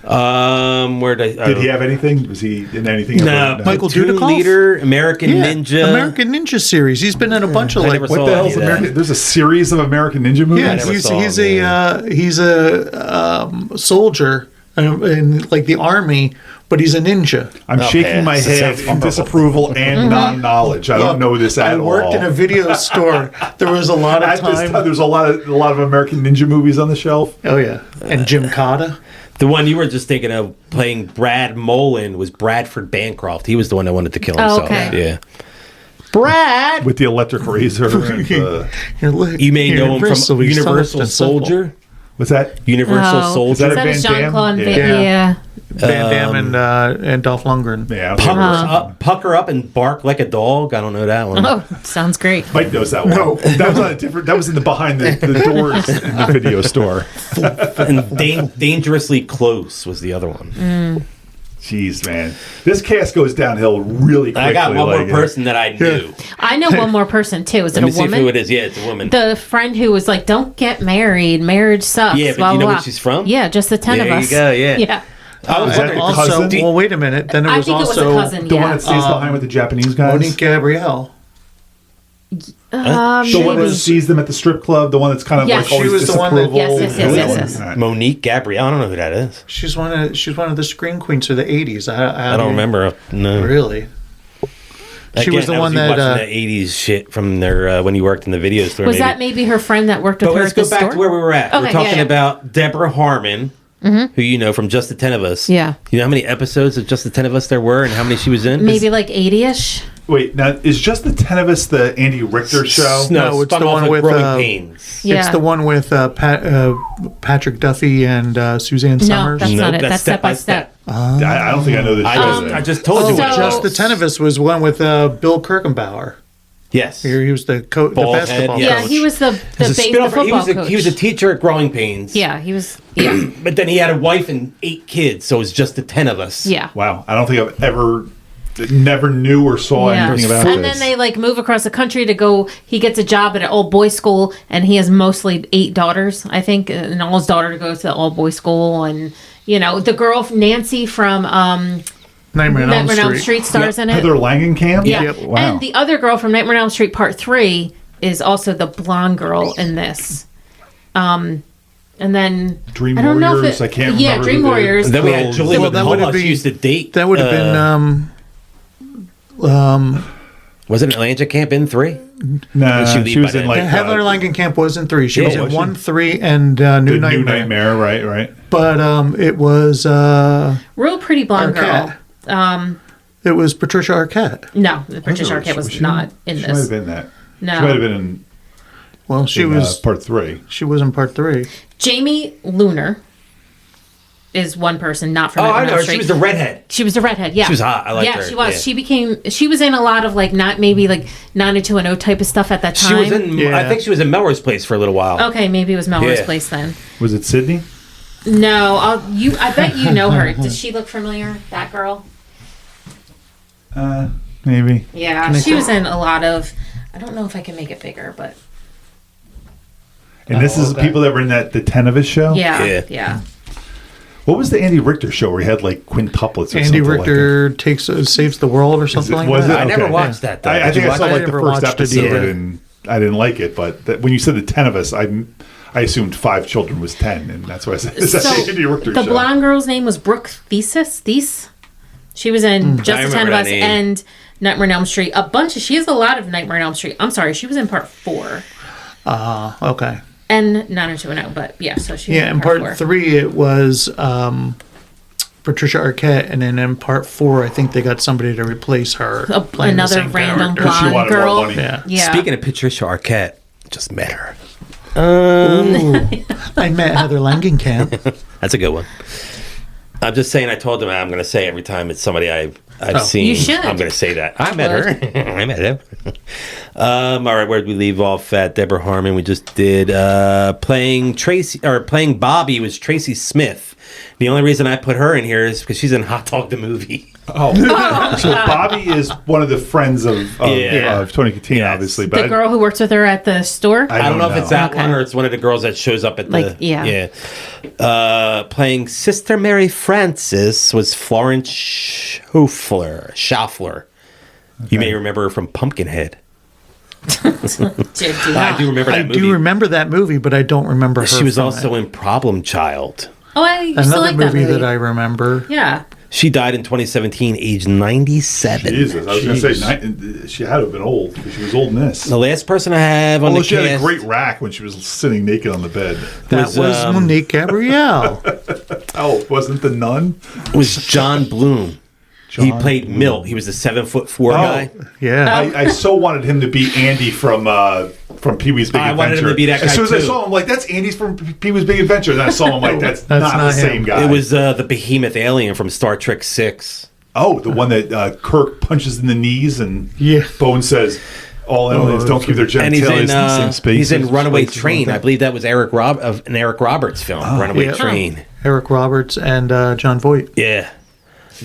[SPEAKER 1] Where did
[SPEAKER 2] Did he have anything? Was he in anything?
[SPEAKER 1] No,
[SPEAKER 2] ever?
[SPEAKER 4] Michael
[SPEAKER 1] Platoon
[SPEAKER 4] Dudikoff?
[SPEAKER 1] Leader, American
[SPEAKER 4] Yeah,
[SPEAKER 1] Ninja.
[SPEAKER 4] American Ninja series. He's been in a bunch of
[SPEAKER 1] I
[SPEAKER 4] like
[SPEAKER 1] never
[SPEAKER 2] What
[SPEAKER 1] saw
[SPEAKER 2] the
[SPEAKER 1] any
[SPEAKER 2] hell's
[SPEAKER 1] of that.
[SPEAKER 2] American? There's a series of American Ninja movies.
[SPEAKER 4] yeah,
[SPEAKER 1] never
[SPEAKER 4] he's
[SPEAKER 1] saw
[SPEAKER 4] he's
[SPEAKER 1] him,
[SPEAKER 4] a soldier in like the army, but he's a ninja.
[SPEAKER 2] I'm shaking my
[SPEAKER 1] This
[SPEAKER 2] head
[SPEAKER 1] sounds
[SPEAKER 2] in
[SPEAKER 1] horrible.
[SPEAKER 2] disapproval and non-knowledge. I don't know this at
[SPEAKER 4] I
[SPEAKER 2] all.
[SPEAKER 4] worked in a video store. There was a lot of
[SPEAKER 2] At this time,
[SPEAKER 4] time.
[SPEAKER 2] there's a lot of American Ninja movies on the shelf.
[SPEAKER 4] Oh yeah, and Jim Cotta.
[SPEAKER 1] The one you were just thinking of playing Brad Mullen was Bradford Bancroft. He was the one that wanted to kill himself.
[SPEAKER 3] okay.
[SPEAKER 1] Yeah. Brad.
[SPEAKER 2] With the electric razor. And,
[SPEAKER 1] You may know him from Universal Soldier.
[SPEAKER 2] what's that?
[SPEAKER 1] Universal
[SPEAKER 3] Oh.
[SPEAKER 1] Soldier.
[SPEAKER 2] Is that a
[SPEAKER 3] That
[SPEAKER 2] Van
[SPEAKER 3] is
[SPEAKER 2] Damme?
[SPEAKER 3] Jean-Claude Van
[SPEAKER 2] Yeah.
[SPEAKER 3] Yeah.
[SPEAKER 4] Van Damme and Dolph Lundgren.
[SPEAKER 2] Yeah,
[SPEAKER 1] Pucker up and bark like a dog. I don't know that one.
[SPEAKER 3] Oh, sounds great.
[SPEAKER 2] Mike knows that one. No, that was on a different. That was in the behind the doors in the video store.
[SPEAKER 1] And Dangerously Close was the other one.
[SPEAKER 2] Jeez, man, this cast goes downhill really quickly.
[SPEAKER 1] I got one more
[SPEAKER 2] like,
[SPEAKER 1] person that I knew.
[SPEAKER 3] I know one more person too. Is it
[SPEAKER 1] Let me
[SPEAKER 3] a
[SPEAKER 1] see
[SPEAKER 3] woman?
[SPEAKER 1] who it is. Yeah, it's a woman.
[SPEAKER 3] The friend who was like, "Don't get married. Marriage sucks."
[SPEAKER 1] Yeah, but
[SPEAKER 3] blah,
[SPEAKER 1] do you know
[SPEAKER 3] blah,
[SPEAKER 1] where
[SPEAKER 3] blah.
[SPEAKER 1] she's from?
[SPEAKER 3] Yeah, just the 10
[SPEAKER 1] There
[SPEAKER 3] of
[SPEAKER 1] you
[SPEAKER 3] us.
[SPEAKER 1] go, yeah.
[SPEAKER 3] Yeah.
[SPEAKER 1] I was
[SPEAKER 2] Is that
[SPEAKER 1] wondering.
[SPEAKER 2] the
[SPEAKER 4] Also,
[SPEAKER 2] cousin?
[SPEAKER 4] well, wait a minute. Then there
[SPEAKER 3] I
[SPEAKER 4] was
[SPEAKER 3] think it was
[SPEAKER 4] also
[SPEAKER 3] a cousin.
[SPEAKER 2] The one
[SPEAKER 3] Yeah.
[SPEAKER 2] that stays behind with the Japanese guys.
[SPEAKER 4] Monique Gabrielle.
[SPEAKER 2] The one that
[SPEAKER 3] Maybe.
[SPEAKER 2] sees them at the strip club. The one that's kind of
[SPEAKER 3] Yes.
[SPEAKER 2] like always
[SPEAKER 4] She was the one that-
[SPEAKER 2] disapproval.
[SPEAKER 3] Yes.
[SPEAKER 2] All right.
[SPEAKER 1] Monique Gabrielle. I don't know who that is.
[SPEAKER 4] She's one of the screen queens of the '80s.
[SPEAKER 1] I don't remember. No.
[SPEAKER 4] Really. She was the
[SPEAKER 1] I
[SPEAKER 4] one
[SPEAKER 1] you
[SPEAKER 4] that,
[SPEAKER 1] watching the '80s shit from their when you worked in the video store.
[SPEAKER 3] Was
[SPEAKER 1] maybe.
[SPEAKER 3] that maybe her friend that worked with
[SPEAKER 1] But
[SPEAKER 3] her
[SPEAKER 1] let's
[SPEAKER 3] at the
[SPEAKER 1] go back
[SPEAKER 3] store?
[SPEAKER 1] to where we were at.
[SPEAKER 3] Okay,
[SPEAKER 1] We're talking
[SPEAKER 3] yeah.
[SPEAKER 1] about Deborah Harmon, who you know from Just the 10 of Us.
[SPEAKER 3] Yeah.
[SPEAKER 1] You know how many episodes of Just the 10 of Us there were, and how many she was in?
[SPEAKER 3] Maybe like 80-ish.
[SPEAKER 2] Wait, now is just the 10 of us the Andy Richter show?
[SPEAKER 4] No, it's
[SPEAKER 1] spun
[SPEAKER 4] the
[SPEAKER 1] off
[SPEAKER 4] one
[SPEAKER 1] of
[SPEAKER 4] with,
[SPEAKER 1] Growing Pains.
[SPEAKER 3] Yeah.
[SPEAKER 4] It's the one with Patrick Duffy and Suzanne
[SPEAKER 3] No,
[SPEAKER 4] Summers.
[SPEAKER 3] that's not
[SPEAKER 1] Nope,
[SPEAKER 3] it. That's Step by Step.
[SPEAKER 2] I don't think I know this show.
[SPEAKER 1] I just told you.
[SPEAKER 3] so-
[SPEAKER 1] what-
[SPEAKER 4] Just the 10 of us was one with Bill Kirkenbauer.
[SPEAKER 1] yes.
[SPEAKER 4] He was the
[SPEAKER 1] Bald
[SPEAKER 4] basketball
[SPEAKER 1] head,
[SPEAKER 3] Yeah,
[SPEAKER 4] coach.
[SPEAKER 3] he was the
[SPEAKER 1] It's a spin-off. He
[SPEAKER 3] football
[SPEAKER 1] was a,
[SPEAKER 3] coach.
[SPEAKER 1] he was a teacher at Growing Pains.
[SPEAKER 3] Yeah, he was. Yeah,
[SPEAKER 1] But then he had a wife and 8 kids, so it was just the 10 of us.
[SPEAKER 3] yeah.
[SPEAKER 2] Wow, I don't think I've never knew or saw
[SPEAKER 3] Yeah.
[SPEAKER 2] anything about
[SPEAKER 3] And
[SPEAKER 2] this.
[SPEAKER 3] then they like move across the country to go. He gets a job at an all boys school, and he has mostly 8 daughters, I think. And all his daughter goes to the all boys school, and you know the girl Nancy from
[SPEAKER 4] Nightmare on
[SPEAKER 3] Nightmare on Elm Street stars in it.
[SPEAKER 2] Heather Langenkamp?
[SPEAKER 3] Yeah,
[SPEAKER 4] Yep.
[SPEAKER 2] Wow.
[SPEAKER 3] and the other girl from Nightmare on Elm Street Part 3 is also the blonde girl in this. And then
[SPEAKER 2] Dream
[SPEAKER 3] I don't know
[SPEAKER 2] Warriors,
[SPEAKER 3] if
[SPEAKER 2] I can't
[SPEAKER 3] Yeah,
[SPEAKER 2] remember
[SPEAKER 3] Dream
[SPEAKER 2] who the
[SPEAKER 3] Warriors.
[SPEAKER 1] And then we had
[SPEAKER 2] girls-
[SPEAKER 1] Julie
[SPEAKER 4] Well, that would have
[SPEAKER 1] McCullough. She
[SPEAKER 4] been-
[SPEAKER 1] used to date.
[SPEAKER 4] That would have been
[SPEAKER 1] Wasn't Atlanta Camp in 3?
[SPEAKER 2] Nah,
[SPEAKER 1] She leave
[SPEAKER 2] she was
[SPEAKER 1] by
[SPEAKER 2] in
[SPEAKER 1] then.
[SPEAKER 2] like
[SPEAKER 4] Heather Langenkamp was in 3. She
[SPEAKER 1] Yeah,
[SPEAKER 4] was in
[SPEAKER 2] was she?
[SPEAKER 4] 1, 3, and New
[SPEAKER 2] the
[SPEAKER 4] Nightmare.
[SPEAKER 2] New Nightmare, right?
[SPEAKER 4] But it was
[SPEAKER 3] Real pretty blonde
[SPEAKER 4] Arquette.
[SPEAKER 3] girl.
[SPEAKER 4] It was Patricia Arquette.
[SPEAKER 3] No, Patricia Arquette was not in
[SPEAKER 2] She might
[SPEAKER 3] this.
[SPEAKER 2] have been that.
[SPEAKER 3] No.
[SPEAKER 2] She might have been in,
[SPEAKER 4] Well, she was
[SPEAKER 2] part 3.
[SPEAKER 4] She was in part 3.
[SPEAKER 3] Jamie Luner is one person, not from
[SPEAKER 1] Oh, I
[SPEAKER 3] Nightmare
[SPEAKER 1] know
[SPEAKER 3] on
[SPEAKER 1] her.
[SPEAKER 3] Elm
[SPEAKER 1] She
[SPEAKER 3] Street.
[SPEAKER 1] was the redhead.
[SPEAKER 3] She was the redhead, yeah.
[SPEAKER 1] She was hot. I liked
[SPEAKER 3] yeah,
[SPEAKER 1] her.
[SPEAKER 3] she was.
[SPEAKER 1] Yeah.
[SPEAKER 3] She was in a lot of like not maybe like 90210 type of stuff at that time.
[SPEAKER 1] She was in.
[SPEAKER 4] Yeah.
[SPEAKER 1] I think she was in Melrose Place for a little while.
[SPEAKER 3] Okay, maybe it was Melrose
[SPEAKER 1] Yeah.
[SPEAKER 3] Place then.
[SPEAKER 2] Was it Sydney?
[SPEAKER 3] No, I bet you know her. Does she look familiar? That girl?
[SPEAKER 2] Maybe.
[SPEAKER 3] Yeah, she was in a lot of. I don't know if I can make it bigger, but
[SPEAKER 2] And this is
[SPEAKER 4] okay.
[SPEAKER 2] people that were in the 10 of Us show?
[SPEAKER 3] yeah.
[SPEAKER 1] Yeah.
[SPEAKER 2] What was the Andy Richter show where he had like quintuplets or
[SPEAKER 4] Andy
[SPEAKER 2] something
[SPEAKER 4] Richter saves the world or something like
[SPEAKER 2] was
[SPEAKER 4] that.
[SPEAKER 1] I never
[SPEAKER 2] Okay.
[SPEAKER 1] watched that. Though.
[SPEAKER 2] I
[SPEAKER 1] Did
[SPEAKER 2] think
[SPEAKER 1] you
[SPEAKER 2] I saw
[SPEAKER 1] watch
[SPEAKER 2] like
[SPEAKER 1] it?
[SPEAKER 2] the
[SPEAKER 4] never
[SPEAKER 2] first
[SPEAKER 4] watched it
[SPEAKER 2] episode
[SPEAKER 4] either.
[SPEAKER 2] and I didn't like it, but when you said the 10 of Us, I assumed 5 children was 10, and that's why I said it's the Andy Richter
[SPEAKER 3] the
[SPEAKER 2] show.
[SPEAKER 3] blonde girl's name was Brooke Thies. She was in Just
[SPEAKER 1] I
[SPEAKER 3] the 10
[SPEAKER 1] remember
[SPEAKER 3] of
[SPEAKER 1] that
[SPEAKER 3] Us
[SPEAKER 1] name.
[SPEAKER 3] and Nightmare on Elm Street. She has a lot of Nightmare on Elm Street. I'm sorry, she was in part 4
[SPEAKER 4] Okay.
[SPEAKER 3] and 90210, but yeah, so she was
[SPEAKER 4] Yeah, in part 3 it was Patricia Arquette, and then in part 4 I think they got somebody to replace her. playing the
[SPEAKER 3] another
[SPEAKER 4] same
[SPEAKER 3] random
[SPEAKER 4] character.
[SPEAKER 2] She
[SPEAKER 3] blonde
[SPEAKER 2] wanted more
[SPEAKER 3] girl.
[SPEAKER 2] money.
[SPEAKER 4] Yeah.
[SPEAKER 3] Yeah.
[SPEAKER 1] Speaking of Patricia Arquette, just met her.
[SPEAKER 4] I met Heather Langenkamp.
[SPEAKER 1] That's a good one. I'm just saying. I told them I'm going to say every time it's somebody I've seen.
[SPEAKER 3] You should.
[SPEAKER 1] I'm going to say that. I met her. I met him. All right, where did we leave off at? Deborah Harmon. We just did playing Bobby was Tracy Smith. The only reason I put her in here is because she's in Hot Dog the movie.
[SPEAKER 2] Oh. So Bobby is one of the friends of Tawny Kitaen,
[SPEAKER 1] Yes.
[SPEAKER 2] obviously.
[SPEAKER 3] The
[SPEAKER 2] But
[SPEAKER 3] girl who works with her at the store.
[SPEAKER 2] I
[SPEAKER 1] I don't know if it's that
[SPEAKER 3] Okay.
[SPEAKER 1] one or it's one of the girls that shows up at
[SPEAKER 3] Like,
[SPEAKER 1] the
[SPEAKER 3] yeah.
[SPEAKER 1] playing Sister Mary Frances was Florence Schaffler. You may remember her from Pumpkinhead. I do remember that
[SPEAKER 4] I
[SPEAKER 1] movie.
[SPEAKER 4] do remember that movie, but I don't remember her.
[SPEAKER 1] She was
[SPEAKER 4] from
[SPEAKER 1] also
[SPEAKER 4] it.
[SPEAKER 1] in Problem Child.
[SPEAKER 3] Oh, I used to
[SPEAKER 4] Another
[SPEAKER 3] like
[SPEAKER 4] movie
[SPEAKER 3] that movie.
[SPEAKER 4] that I remember.
[SPEAKER 3] Yeah.
[SPEAKER 1] She died in 2017, age 97.
[SPEAKER 2] Jesus, I was going to say she had to have been old because she was old in this.
[SPEAKER 1] The last person I have on
[SPEAKER 2] Although
[SPEAKER 1] the
[SPEAKER 2] she had a
[SPEAKER 1] cast
[SPEAKER 2] great rack when she was sitting naked on the bed.
[SPEAKER 4] That was Monique Gabrielle.
[SPEAKER 2] Oh, wasn't the nun?
[SPEAKER 1] was John Bloom. He
[SPEAKER 2] John
[SPEAKER 1] played
[SPEAKER 2] Bloom.
[SPEAKER 1] Milt. He was the 7'4" guy.
[SPEAKER 4] Yeah.
[SPEAKER 2] I so wanted him to be Andy from Pee Wee's Big Adventure.
[SPEAKER 1] I wanted him to be that guy,
[SPEAKER 2] As soon as I
[SPEAKER 1] too.
[SPEAKER 2] saw him, like, that's Andy's from Pee Wee's Big Adventure. And then I saw him, like, that's not the
[SPEAKER 4] not
[SPEAKER 2] same
[SPEAKER 4] him.
[SPEAKER 2] guy.
[SPEAKER 1] It was the behemoth alien from Star Trek 6.
[SPEAKER 2] Oh, the one that Kirk punches in the knees and
[SPEAKER 4] Yeah.
[SPEAKER 2] Bones says all aliens don't keep their
[SPEAKER 1] And he's
[SPEAKER 2] genitalia
[SPEAKER 1] in,
[SPEAKER 2] in the same space.
[SPEAKER 1] he's in Runaway Train. I believe that was an Eric Roberts film, Runaway
[SPEAKER 4] Yeah.
[SPEAKER 1] Train.
[SPEAKER 4] Eric Roberts and John Voight.
[SPEAKER 1] Yeah.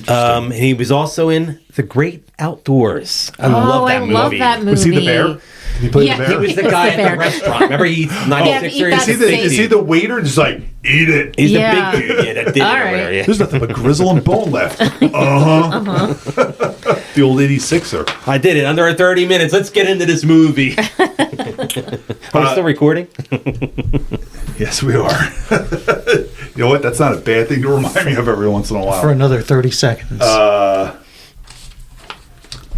[SPEAKER 1] And he was also in The Great Outdoors. I love that movie.
[SPEAKER 3] love that movie.
[SPEAKER 2] Was he the bear? Did he play
[SPEAKER 3] Yeah.
[SPEAKER 2] the bear?
[SPEAKER 1] He was the
[SPEAKER 3] He was
[SPEAKER 1] guy
[SPEAKER 3] the
[SPEAKER 1] at
[SPEAKER 3] bear.
[SPEAKER 1] the restaurant. Remember, he's 96
[SPEAKER 3] eat
[SPEAKER 1] or
[SPEAKER 3] that
[SPEAKER 2] Is he the waiter? Just like, eat it.
[SPEAKER 1] He's
[SPEAKER 3] Yeah.
[SPEAKER 1] the big dude. Yeah, that did it
[SPEAKER 3] All
[SPEAKER 1] over
[SPEAKER 3] right.
[SPEAKER 1] there. Yeah.
[SPEAKER 2] There's nothing but grizzle and bone left. Uh-huh. The old 86er.
[SPEAKER 1] I did it under 30 minutes. Let's get into this movie. Are we still recording?
[SPEAKER 2] Yes, we are. You know what? That's not a bad thing to remind me of every once in a while.
[SPEAKER 4] For another 30 seconds.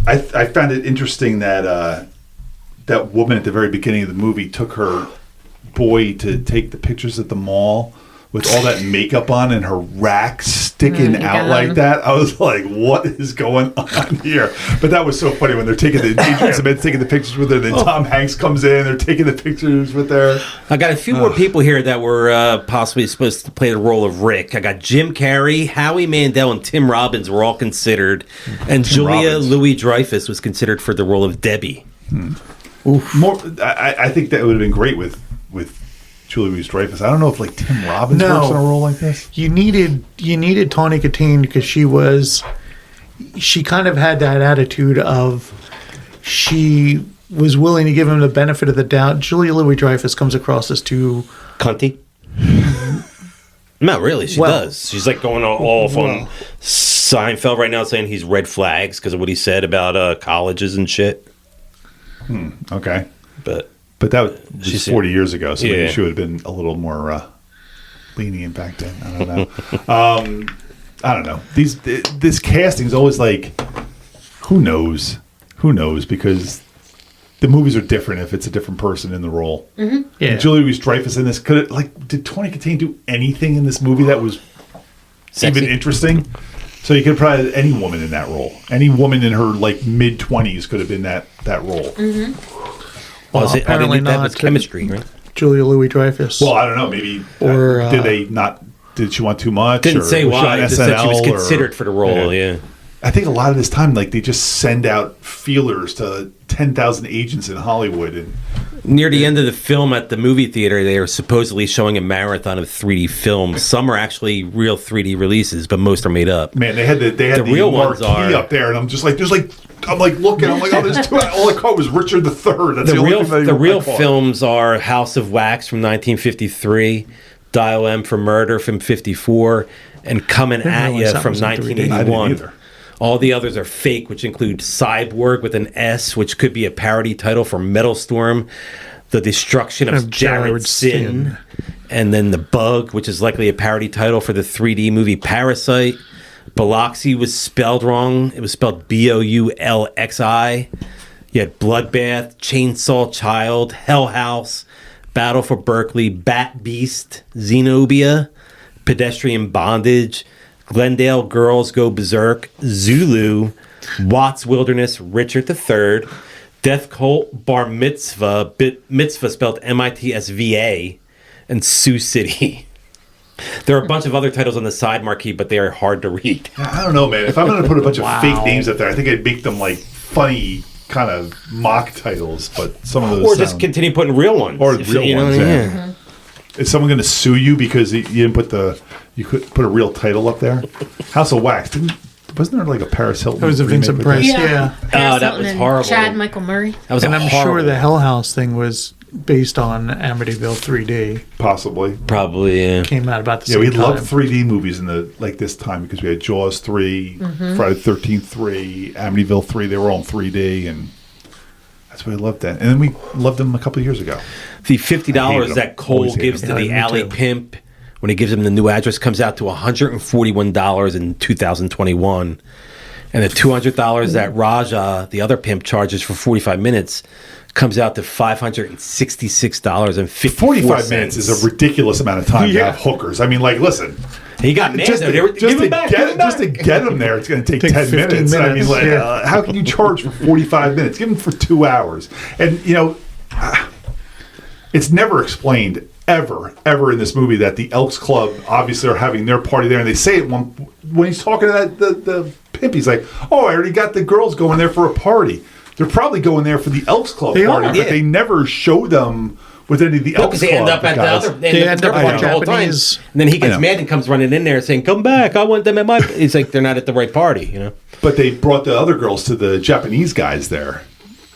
[SPEAKER 2] I found it interesting that that woman at the very beginning of the movie took her boy to take the pictures at the mall with all that makeup on and her rack sticking out like that. I was like, what is going on here? But that was so funny when they're taking the Adrian Zmed taking the pictures with her, then Tom Hanks comes in, they're taking the pictures with her.
[SPEAKER 1] I got a few more people here that were possibly supposed to play the role of Rick. I got Jim Carrey, Howie Mandel, and Tim Robbins were all considered. And Julia
[SPEAKER 2] Robbins.
[SPEAKER 1] Louis-Dreyfus was considered for the role of Debbie.
[SPEAKER 2] I think that would have been great with Julia Louis-Dreyfus. I don't know if like Tim Robbins
[SPEAKER 4] No.
[SPEAKER 2] works in a role like this.
[SPEAKER 4] You needed Tawny Kitaen because she kind of had that attitude of she was willing to give him the benefit of the doubt. Julia Louis-Dreyfus comes across as too
[SPEAKER 1] Cunty? Not really. She
[SPEAKER 4] Well-
[SPEAKER 1] does. She's like going all off on Seinfeld right now, saying he's red flags because of what he said about colleges and shit.
[SPEAKER 2] Okay.
[SPEAKER 1] But
[SPEAKER 2] But that was
[SPEAKER 1] She's
[SPEAKER 2] 40 years ago, so maybe
[SPEAKER 1] Yeah.
[SPEAKER 2] she would have been a little more lenient back then. I don't know. I don't know. This casting is always like, who knows? Who knows? Because the movies are different if it's a different person in the role.
[SPEAKER 3] Mm-hmm.
[SPEAKER 4] Yeah.
[SPEAKER 2] Julie Louis-Dreyfus in this. Did Tawny Kitaen do anything in this movie that was
[SPEAKER 1] Sexy.
[SPEAKER 2] even interesting? So you could probably any woman in that role. Any woman in her like mid-20s could have been that role.
[SPEAKER 4] Well,
[SPEAKER 1] That
[SPEAKER 4] apparently not.
[SPEAKER 1] was chemistry, right?
[SPEAKER 4] Julia Louis-Dreyfus.
[SPEAKER 2] Well, I don't know. Maybe
[SPEAKER 4] Or,
[SPEAKER 2] did they not? Did she want too much?
[SPEAKER 1] Didn't
[SPEAKER 2] or
[SPEAKER 1] say
[SPEAKER 2] was she
[SPEAKER 1] why.
[SPEAKER 2] on
[SPEAKER 1] Just said she was
[SPEAKER 2] SNL, or-
[SPEAKER 1] considered for the role. Yeah.
[SPEAKER 2] I think a lot of this time, like they just send out feelers to 10,000 agents in Hollywood, and
[SPEAKER 1] Near the end of the film at the movie theater, they are supposedly showing a marathon of 3D films. Some are actually real 3D releases, but most are made up.
[SPEAKER 2] man, they had the
[SPEAKER 1] real ones
[SPEAKER 2] marquee
[SPEAKER 1] are-
[SPEAKER 2] up there, and I'm just like, I'm like looking, oh, there's two. All I caught was Richard III. That's the only thing that
[SPEAKER 1] The real
[SPEAKER 2] I caught.
[SPEAKER 1] films are House of Wax from 1953, Dial M for Murder from 54, and Coming at
[SPEAKER 4] realize
[SPEAKER 1] Ya
[SPEAKER 4] that
[SPEAKER 1] from
[SPEAKER 4] was in 3D.
[SPEAKER 2] I didn't
[SPEAKER 1] 1981.
[SPEAKER 2] either.
[SPEAKER 1] All the others are fake, which include Cyborg with an S, which could be a parody title for Metal Storm, The Destruction of Jared Sin, and then The Bug, which is likely a parody title for the 3D movie Parasite. Biloxi was spelled wrong. It was spelled Boulxi. You had Bloodbath, Chainsaw Child, Hell House, Battle for Berkeley, Bat Beast, Zenobia, Pedestrian Bondage, Glendale Girls Go Berserk, Zulu, Watts Wilderness, Richard III, Death Cult, Bar Mitzvah, Mitzvah spelled MITSVA, and Sioux City. There are a bunch of other titles on the side marquee, but they are hard to read.
[SPEAKER 2] I don't know, man. If I'm going to put a bunch of fake names up there, I think I'd make them like funny kind of mock titles, but some of those
[SPEAKER 1] Or just continue putting real ones.
[SPEAKER 2] Or
[SPEAKER 1] if
[SPEAKER 2] real
[SPEAKER 1] you know,
[SPEAKER 2] ones,
[SPEAKER 1] yeah.
[SPEAKER 2] yeah. Is someone going to sue you because you didn't you could put a real title up there? House of Wax. Wasn't there like a Paris Hilton?
[SPEAKER 4] It was a
[SPEAKER 2] remake
[SPEAKER 4] Vincent
[SPEAKER 2] with
[SPEAKER 4] Price,
[SPEAKER 2] that?
[SPEAKER 4] yeah.
[SPEAKER 1] Oh,
[SPEAKER 3] Paris
[SPEAKER 1] that
[SPEAKER 3] Hilton
[SPEAKER 1] was
[SPEAKER 3] and
[SPEAKER 1] horrible.
[SPEAKER 3] Chad Michael Murray.
[SPEAKER 1] That was
[SPEAKER 4] And I'm
[SPEAKER 1] horrible.
[SPEAKER 4] sure the Hell House thing was based on Amityville 3D.
[SPEAKER 2] Possibly.
[SPEAKER 1] Probably, yeah.
[SPEAKER 4] Came out about the
[SPEAKER 2] Yeah,
[SPEAKER 4] same
[SPEAKER 2] we
[SPEAKER 4] time.
[SPEAKER 2] loved 3D movies in this time because we had Jaws 3, Friday the 13th 3, Amityville 3. They were all in 3D, and that's why we loved that. And then we loved them a couple of years ago.
[SPEAKER 1] The
[SPEAKER 2] I hated
[SPEAKER 1] $50
[SPEAKER 2] them.
[SPEAKER 1] that Cole
[SPEAKER 2] Always hated
[SPEAKER 1] gives to
[SPEAKER 2] them.
[SPEAKER 1] the
[SPEAKER 4] Yeah, me
[SPEAKER 1] alley
[SPEAKER 4] too.
[SPEAKER 1] pimp when he gives him the new address comes out to $141 in 2021. And the $200 that Raja, the other pimp, charges for 45 minutes comes out to $566.54.
[SPEAKER 2] 45 minutes is a ridiculous amount of time to
[SPEAKER 4] Yeah.
[SPEAKER 2] have hookers. I mean, like, listen.
[SPEAKER 1] He got mad.
[SPEAKER 2] Just
[SPEAKER 1] though.
[SPEAKER 2] to,
[SPEAKER 1] They were-
[SPEAKER 2] just,
[SPEAKER 1] give
[SPEAKER 2] to
[SPEAKER 1] him back,
[SPEAKER 2] get,
[SPEAKER 1] give him back.
[SPEAKER 2] just to get them there, it's going to take 10
[SPEAKER 4] 15
[SPEAKER 2] minutes. I mean,
[SPEAKER 4] minutes,
[SPEAKER 2] like,
[SPEAKER 4] yeah.
[SPEAKER 2] how can you charge for 45 minutes? Give them for 2 hours. And, it's never explained ever in this movie that the Elks Club obviously are having their party there. And they say it when he's talking to the pimp, he's like, oh, I already got the girls going there for a party. They're probably going there for the Elks Club
[SPEAKER 4] They
[SPEAKER 2] party,
[SPEAKER 4] are.
[SPEAKER 2] but
[SPEAKER 1] Yeah.
[SPEAKER 2] they never show them with any of the Elks
[SPEAKER 1] Because they
[SPEAKER 2] Club
[SPEAKER 1] end up at
[SPEAKER 2] guys.
[SPEAKER 1] the other.
[SPEAKER 4] They end up
[SPEAKER 1] at
[SPEAKER 4] at
[SPEAKER 1] the whole time.
[SPEAKER 4] Japanese.
[SPEAKER 1] And then he gets
[SPEAKER 2] know.
[SPEAKER 1] mad and comes running in there saying, "Come back! I want them at my." It's like they're not at the right party, you know.
[SPEAKER 2] But they brought the other girls to the Japanese guys there.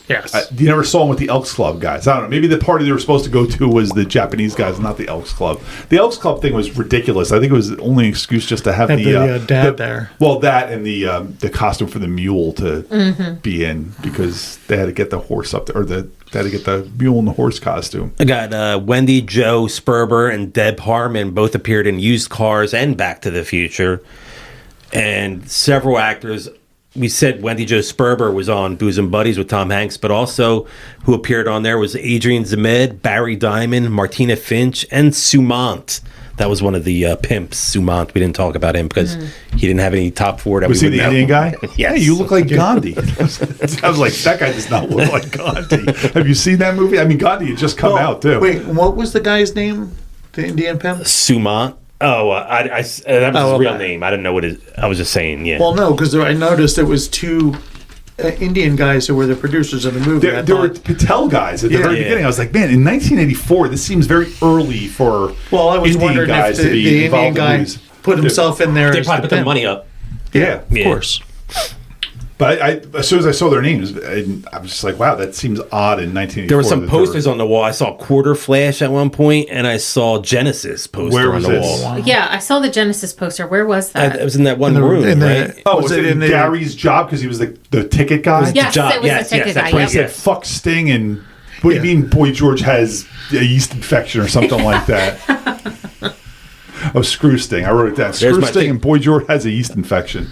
[SPEAKER 4] Yes.
[SPEAKER 2] You never saw them with the Elks Club guys. I don't know. Maybe the party they were supposed to go to was the Japanese guys, not the Elks Club. The Elks Club thing was ridiculous. I think it was the only excuse just to have
[SPEAKER 4] Had the dad
[SPEAKER 2] the-
[SPEAKER 4] there.
[SPEAKER 2] Well, that and the costume for the mule to be in because they had to get the horse up there, or they had to get the mule and the horse costume.
[SPEAKER 1] I got Wendy, Joe Sperber, and Deb Harmon both appeared in Used Cars and Back to the Future, and several actors. We said Wendy Jo Sperber was on Booze and Buddies with Tom Hanks, but also who appeared on there was Adrian Zmed, Barry Diamond, Martina Finch, and Sumant. That was one of the pimps, Sumant. We didn't talk about him because he didn't have any top four that
[SPEAKER 2] Was
[SPEAKER 1] we
[SPEAKER 2] he
[SPEAKER 1] would
[SPEAKER 2] the
[SPEAKER 1] know.
[SPEAKER 2] Indian guy?
[SPEAKER 1] Yes.
[SPEAKER 2] Hey, you look like Gandhi. I was like, that guy does not look like Gandhi. Have you seen that movie? I mean, Gandhi had just come out too.
[SPEAKER 4] Wait, what was the guy's name? The Indian pimp?
[SPEAKER 1] Sumant. Oh, that was his
[SPEAKER 4] Oh,
[SPEAKER 1] real
[SPEAKER 4] okay.
[SPEAKER 1] name. I didn't know what his. I was just saying, yeah.
[SPEAKER 4] Well, no, because I noticed there was two Indian guys who were the producers of the movie. I
[SPEAKER 2] There were
[SPEAKER 4] thought-
[SPEAKER 2] Patel guys at the
[SPEAKER 4] Yeah.
[SPEAKER 2] very
[SPEAKER 1] Yeah.
[SPEAKER 2] beginning. I was like, man, in 1984, this seems very early for
[SPEAKER 4] Well, I was
[SPEAKER 2] Indian
[SPEAKER 4] wondering
[SPEAKER 2] guys
[SPEAKER 4] if
[SPEAKER 2] to be
[SPEAKER 4] the Indian
[SPEAKER 2] involved in
[SPEAKER 4] guy
[SPEAKER 2] movies.
[SPEAKER 4] put himself in there.
[SPEAKER 1] they
[SPEAKER 4] as
[SPEAKER 1] probably
[SPEAKER 4] the
[SPEAKER 1] put the
[SPEAKER 4] pimp.
[SPEAKER 1] money up.
[SPEAKER 2] Yeah.
[SPEAKER 4] Of course.
[SPEAKER 2] But as soon as I saw their names, I was just like, wow, that seems odd in 1984.
[SPEAKER 1] There were some
[SPEAKER 2] that
[SPEAKER 1] posters on the wall. I saw Quarter Flash at one point, and I saw Genesis poster
[SPEAKER 2] Where
[SPEAKER 1] on
[SPEAKER 2] was
[SPEAKER 1] the
[SPEAKER 2] this?
[SPEAKER 1] wall.
[SPEAKER 3] Yeah, I saw the Genesis poster. Where was that?
[SPEAKER 1] It was in that one
[SPEAKER 4] In the-
[SPEAKER 1] room,
[SPEAKER 4] in the-
[SPEAKER 1] right?
[SPEAKER 2] Oh,
[SPEAKER 4] Was
[SPEAKER 2] was
[SPEAKER 4] it
[SPEAKER 2] it
[SPEAKER 4] in the-
[SPEAKER 2] Gary's job because he was the ticket guy?
[SPEAKER 3] yes,
[SPEAKER 1] job.
[SPEAKER 3] it was
[SPEAKER 1] Yes,
[SPEAKER 3] the ticket
[SPEAKER 1] yes, that's
[SPEAKER 3] guy.
[SPEAKER 1] what
[SPEAKER 2] He said,
[SPEAKER 3] Yep.
[SPEAKER 2] fuck Sting and what do you mean Boy George has a yeast infection or something like that? Oh, screw Sting. I wrote it down. Screw
[SPEAKER 1] my
[SPEAKER 2] Sting
[SPEAKER 1] thing.
[SPEAKER 2] and Boy George has a yeast infection.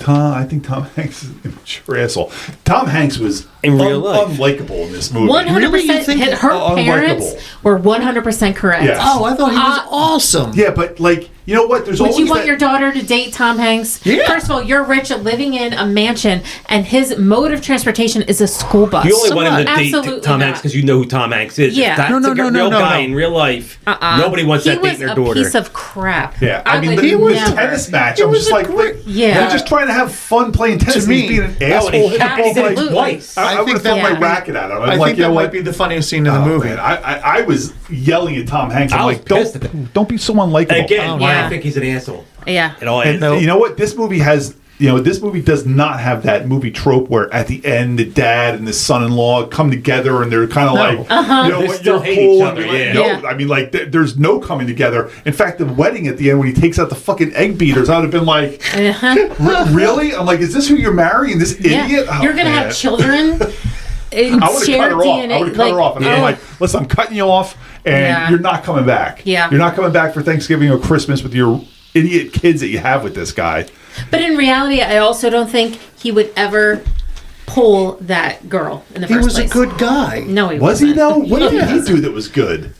[SPEAKER 2] I think Tom Hanks is an immature asshole. Tom Hanks was
[SPEAKER 1] In real life.
[SPEAKER 2] unlikable in this movie.
[SPEAKER 3] 100%.
[SPEAKER 4] Really? You think
[SPEAKER 3] Her
[SPEAKER 2] unlikable?
[SPEAKER 3] parents were 100% correct.
[SPEAKER 2] Yes.
[SPEAKER 4] Oh, I thought he was awesome.
[SPEAKER 2] Yeah, but like You know what? There's
[SPEAKER 3] Would
[SPEAKER 2] always
[SPEAKER 3] you want
[SPEAKER 2] that-
[SPEAKER 3] your daughter to date Tom Hanks?
[SPEAKER 4] Yeah.
[SPEAKER 3] First of all, you're rich, living in a mansion, and his mode of transportation is a school bus.
[SPEAKER 1] You only want him to
[SPEAKER 3] Absolutely
[SPEAKER 1] date Tom
[SPEAKER 3] not.
[SPEAKER 1] Hanks because you know who Tom Hanks is.
[SPEAKER 3] Yeah.
[SPEAKER 1] If that's
[SPEAKER 4] No,
[SPEAKER 1] a real guy in real life. Nobody wants
[SPEAKER 3] He
[SPEAKER 1] that
[SPEAKER 3] was
[SPEAKER 1] dating their
[SPEAKER 3] a
[SPEAKER 1] daughter.
[SPEAKER 3] piece of crap.
[SPEAKER 2] Yeah, I mean,
[SPEAKER 3] would
[SPEAKER 2] the
[SPEAKER 3] never.
[SPEAKER 2] tennis match.
[SPEAKER 4] It
[SPEAKER 2] I'm
[SPEAKER 4] was
[SPEAKER 2] just
[SPEAKER 4] a
[SPEAKER 2] like,
[SPEAKER 4] great-
[SPEAKER 3] Yeah.
[SPEAKER 2] they're just trying to have fun playing tennis.
[SPEAKER 4] To
[SPEAKER 2] and he's
[SPEAKER 4] me-
[SPEAKER 2] being an
[SPEAKER 1] Oh, and
[SPEAKER 2] asshole.
[SPEAKER 1] he
[SPEAKER 2] Hitting
[SPEAKER 1] shot
[SPEAKER 2] balls
[SPEAKER 1] him
[SPEAKER 2] like
[SPEAKER 1] twice.
[SPEAKER 2] I would have thrown my
[SPEAKER 3] that-
[SPEAKER 2] racket at him. I'm
[SPEAKER 4] I
[SPEAKER 2] like,
[SPEAKER 4] think
[SPEAKER 2] you know
[SPEAKER 4] that
[SPEAKER 2] what?
[SPEAKER 4] might be the funniest scene in the
[SPEAKER 2] Oh,
[SPEAKER 4] movie.
[SPEAKER 2] man, I was yelling at Tom Hanks. I'm
[SPEAKER 1] I was
[SPEAKER 2] like,
[SPEAKER 1] pissed at him.
[SPEAKER 2] don't be so unlikable.
[SPEAKER 1] Again,
[SPEAKER 3] Yeah.
[SPEAKER 1] I think he's an asshole.
[SPEAKER 3] Yeah.
[SPEAKER 1] It all
[SPEAKER 2] And
[SPEAKER 1] is.
[SPEAKER 2] you know what? This movie has. This movie does not have that movie trope where at the end the dad and the son-in-law come together and they're kind of like, you know
[SPEAKER 1] They
[SPEAKER 2] what,
[SPEAKER 1] still
[SPEAKER 2] you're
[SPEAKER 1] hate
[SPEAKER 2] cool.
[SPEAKER 1] each
[SPEAKER 2] and
[SPEAKER 1] other,
[SPEAKER 2] you're like,
[SPEAKER 1] yeah.
[SPEAKER 2] no,
[SPEAKER 3] Yeah.
[SPEAKER 2] I mean, like, there's no coming together. In fact, the wedding at the end when he takes out the fucking egg beaters, I would have been like, really? I'm like, is this who you're marrying? This
[SPEAKER 3] Yeah.
[SPEAKER 2] idiot? Oh,
[SPEAKER 3] You're going to
[SPEAKER 2] man.
[SPEAKER 3] have children. And
[SPEAKER 2] I would have
[SPEAKER 3] share
[SPEAKER 2] cut her off.
[SPEAKER 3] DNA.
[SPEAKER 2] I would have cut her off. And I'm like, listen, I'm cutting you off, and
[SPEAKER 3] Yeah.
[SPEAKER 2] you're not coming back.
[SPEAKER 3] Yeah.
[SPEAKER 2] You're not coming back for Thanksgiving or Christmas with your idiot kids that you have with this guy.
[SPEAKER 3] But in reality, I also don't think he would ever pull that girl in the
[SPEAKER 4] He
[SPEAKER 3] first
[SPEAKER 4] was
[SPEAKER 3] place.
[SPEAKER 4] a good guy.
[SPEAKER 3] No, he
[SPEAKER 2] Was
[SPEAKER 3] wasn't.
[SPEAKER 2] he though? What did he do that was good?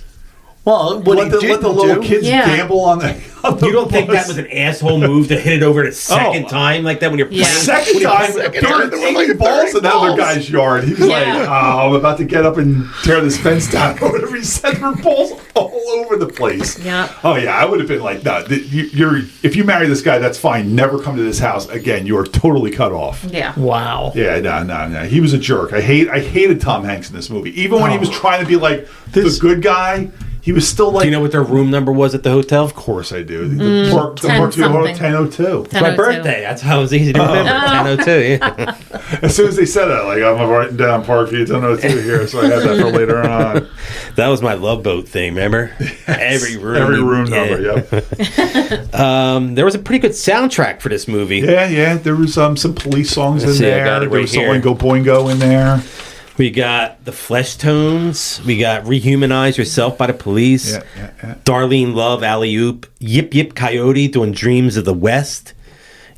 [SPEAKER 4] Well, what
[SPEAKER 2] Let
[SPEAKER 4] he
[SPEAKER 2] the
[SPEAKER 4] didn't
[SPEAKER 2] little
[SPEAKER 4] do,
[SPEAKER 2] kids
[SPEAKER 3] Yeah.
[SPEAKER 2] gamble on the. On the
[SPEAKER 1] You don't think
[SPEAKER 2] bus.
[SPEAKER 1] that was an asshole move to hit it over the second
[SPEAKER 2] Oh.
[SPEAKER 1] time like that when you're
[SPEAKER 3] Yeah.
[SPEAKER 1] playing?
[SPEAKER 2] Second
[SPEAKER 1] when you're
[SPEAKER 2] time,
[SPEAKER 1] playing with a
[SPEAKER 2] there
[SPEAKER 1] parent?
[SPEAKER 2] were 80 balls in that other guy's yard. He was like,
[SPEAKER 3] Yeah.
[SPEAKER 2] "Oh, I'm about to get up and tear this fence down." Or whatever he said, there were balls all over the place.
[SPEAKER 3] Yeah.
[SPEAKER 2] Oh yeah, I would have been like, "No, you're if you marry this guy, that's fine. Never come to this house again. You are totally cut off."
[SPEAKER 3] Yeah.
[SPEAKER 4] wow.
[SPEAKER 2] Yeah, no. He was a jerk. I hated Tom Hanks in this movie. Even when he was trying to be like the good guy, he was still like.
[SPEAKER 1] Do you know what their room number was at the hotel?
[SPEAKER 2] Of course I do. The 1002.
[SPEAKER 1] It's my
[SPEAKER 3] 10:02.
[SPEAKER 1] birthday. That's how it was easy to remember. 10:02. Yeah.
[SPEAKER 2] As soon as they said that, like, I'm writing down Parkview 1002 here, so I have that for later on.
[SPEAKER 1] That was my Love Boat thing. Remember? Every room.
[SPEAKER 2] Number, yep.
[SPEAKER 1] There was a pretty good soundtrack for this movie.
[SPEAKER 2] Yeah. There was some police songs
[SPEAKER 1] Let's
[SPEAKER 2] in
[SPEAKER 1] see, I
[SPEAKER 2] there.
[SPEAKER 1] got it
[SPEAKER 2] There
[SPEAKER 1] right
[SPEAKER 2] was some
[SPEAKER 1] here.
[SPEAKER 2] Oingo Boingo in there.
[SPEAKER 1] We got the Flesh Tones. We got Rehumanize Yourself by the Police.
[SPEAKER 2] Yeah.
[SPEAKER 1] Darlene Love, Alley Oop. Yip Yip Coyote doing Dreams of the West.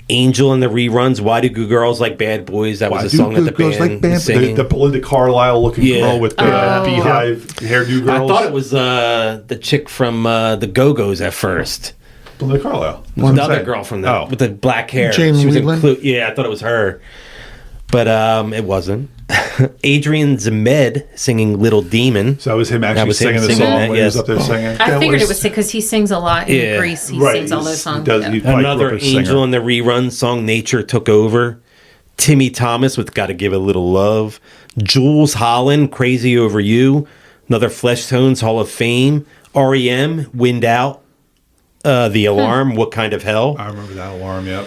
[SPEAKER 1] Angel in the reruns. Why Do Good Girls Like Bad Boys? That was a song that the band was singing.
[SPEAKER 2] The Belinda Carlisle looking
[SPEAKER 1] Yeah.
[SPEAKER 2] girl with the beehive hairdo girls.
[SPEAKER 1] I thought it was the chick from the Go-Go's at first.
[SPEAKER 2] Belinda Carlisle.
[SPEAKER 1] The
[SPEAKER 2] That's what I'm
[SPEAKER 1] other
[SPEAKER 2] saying.
[SPEAKER 1] girl from
[SPEAKER 2] Oh.
[SPEAKER 1] with the black hair.
[SPEAKER 4] Jane
[SPEAKER 1] She was in
[SPEAKER 4] Whelan?
[SPEAKER 1] yeah, I thought it was her. But it wasn't. Adrian Zmed singing Little Demon.
[SPEAKER 2] So that was him actually
[SPEAKER 1] was him
[SPEAKER 2] singing the
[SPEAKER 1] singing
[SPEAKER 2] song
[SPEAKER 1] that,
[SPEAKER 2] when he was
[SPEAKER 1] yes.
[SPEAKER 2] up there singing.
[SPEAKER 3] I
[SPEAKER 4] That
[SPEAKER 3] figured
[SPEAKER 4] was-
[SPEAKER 3] it was because he sings a lot in
[SPEAKER 1] Yeah.
[SPEAKER 3] Greece. He
[SPEAKER 2] Right,
[SPEAKER 3] sings all those
[SPEAKER 2] he
[SPEAKER 3] songs.
[SPEAKER 2] does-
[SPEAKER 3] Yeah.
[SPEAKER 2] he probably grew
[SPEAKER 1] Another
[SPEAKER 2] up as a
[SPEAKER 1] Angel
[SPEAKER 2] singer.
[SPEAKER 1] in the rerun song, Nature Took Over. Timmy Thomas with Gotta Give a Little Love. Jules Holland, Crazy Over You. Another Flesh Tones Hall of Fame. REM, Wind Out. The Alarm, What Kind of Hell.
[SPEAKER 2] I remember that alarm, yep.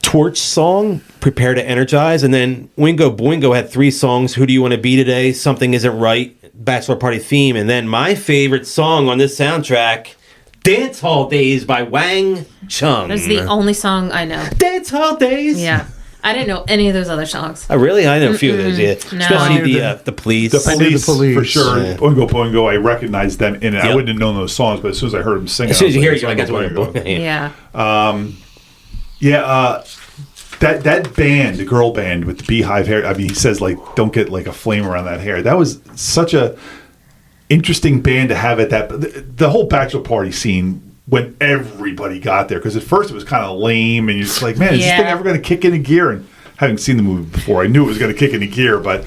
[SPEAKER 1] Torch song, Prepare to Energize. And then Oingo Boingo had 3 songs, Who Do You Want to Be Today, Something Isn't Right, Bachelor Party Theme. And then my favorite song on this soundtrack, Dance Hall Days by Wang Chung.
[SPEAKER 3] That's the only song I know.
[SPEAKER 1] Dance Hall Days.
[SPEAKER 3] Yeah. I didn't know any of those other songs.
[SPEAKER 1] Oh, really? I know a few of those, yeah.
[SPEAKER 3] No.
[SPEAKER 1] Especially
[SPEAKER 4] I knew
[SPEAKER 1] the police.
[SPEAKER 2] The
[SPEAKER 4] I knew the
[SPEAKER 2] police,
[SPEAKER 4] Police,
[SPEAKER 2] for sure.
[SPEAKER 1] yeah.
[SPEAKER 2] Oingo Boingo, I recognized them in it. I
[SPEAKER 1] Yep.
[SPEAKER 2] wouldn't have known those songs, but as soon as I heard them sing,
[SPEAKER 1] As soon as you hear it,
[SPEAKER 2] it's
[SPEAKER 1] you're like, that's
[SPEAKER 2] Oingo
[SPEAKER 1] what
[SPEAKER 2] Boingo.
[SPEAKER 3] Yeah.
[SPEAKER 2] That band, the girl band with the beehive hair. I mean, he says like, "Don't get like a flame around that hair." That was such a interesting band to have at that. The whole bachelor party scene when everybody got there, because at first it was kind of lame, and you're just like, "Man, is this
[SPEAKER 3] Yeah.
[SPEAKER 2] thing ever going to kick into gear?" And having seen the movie before, I knew it was going to kick into gear. But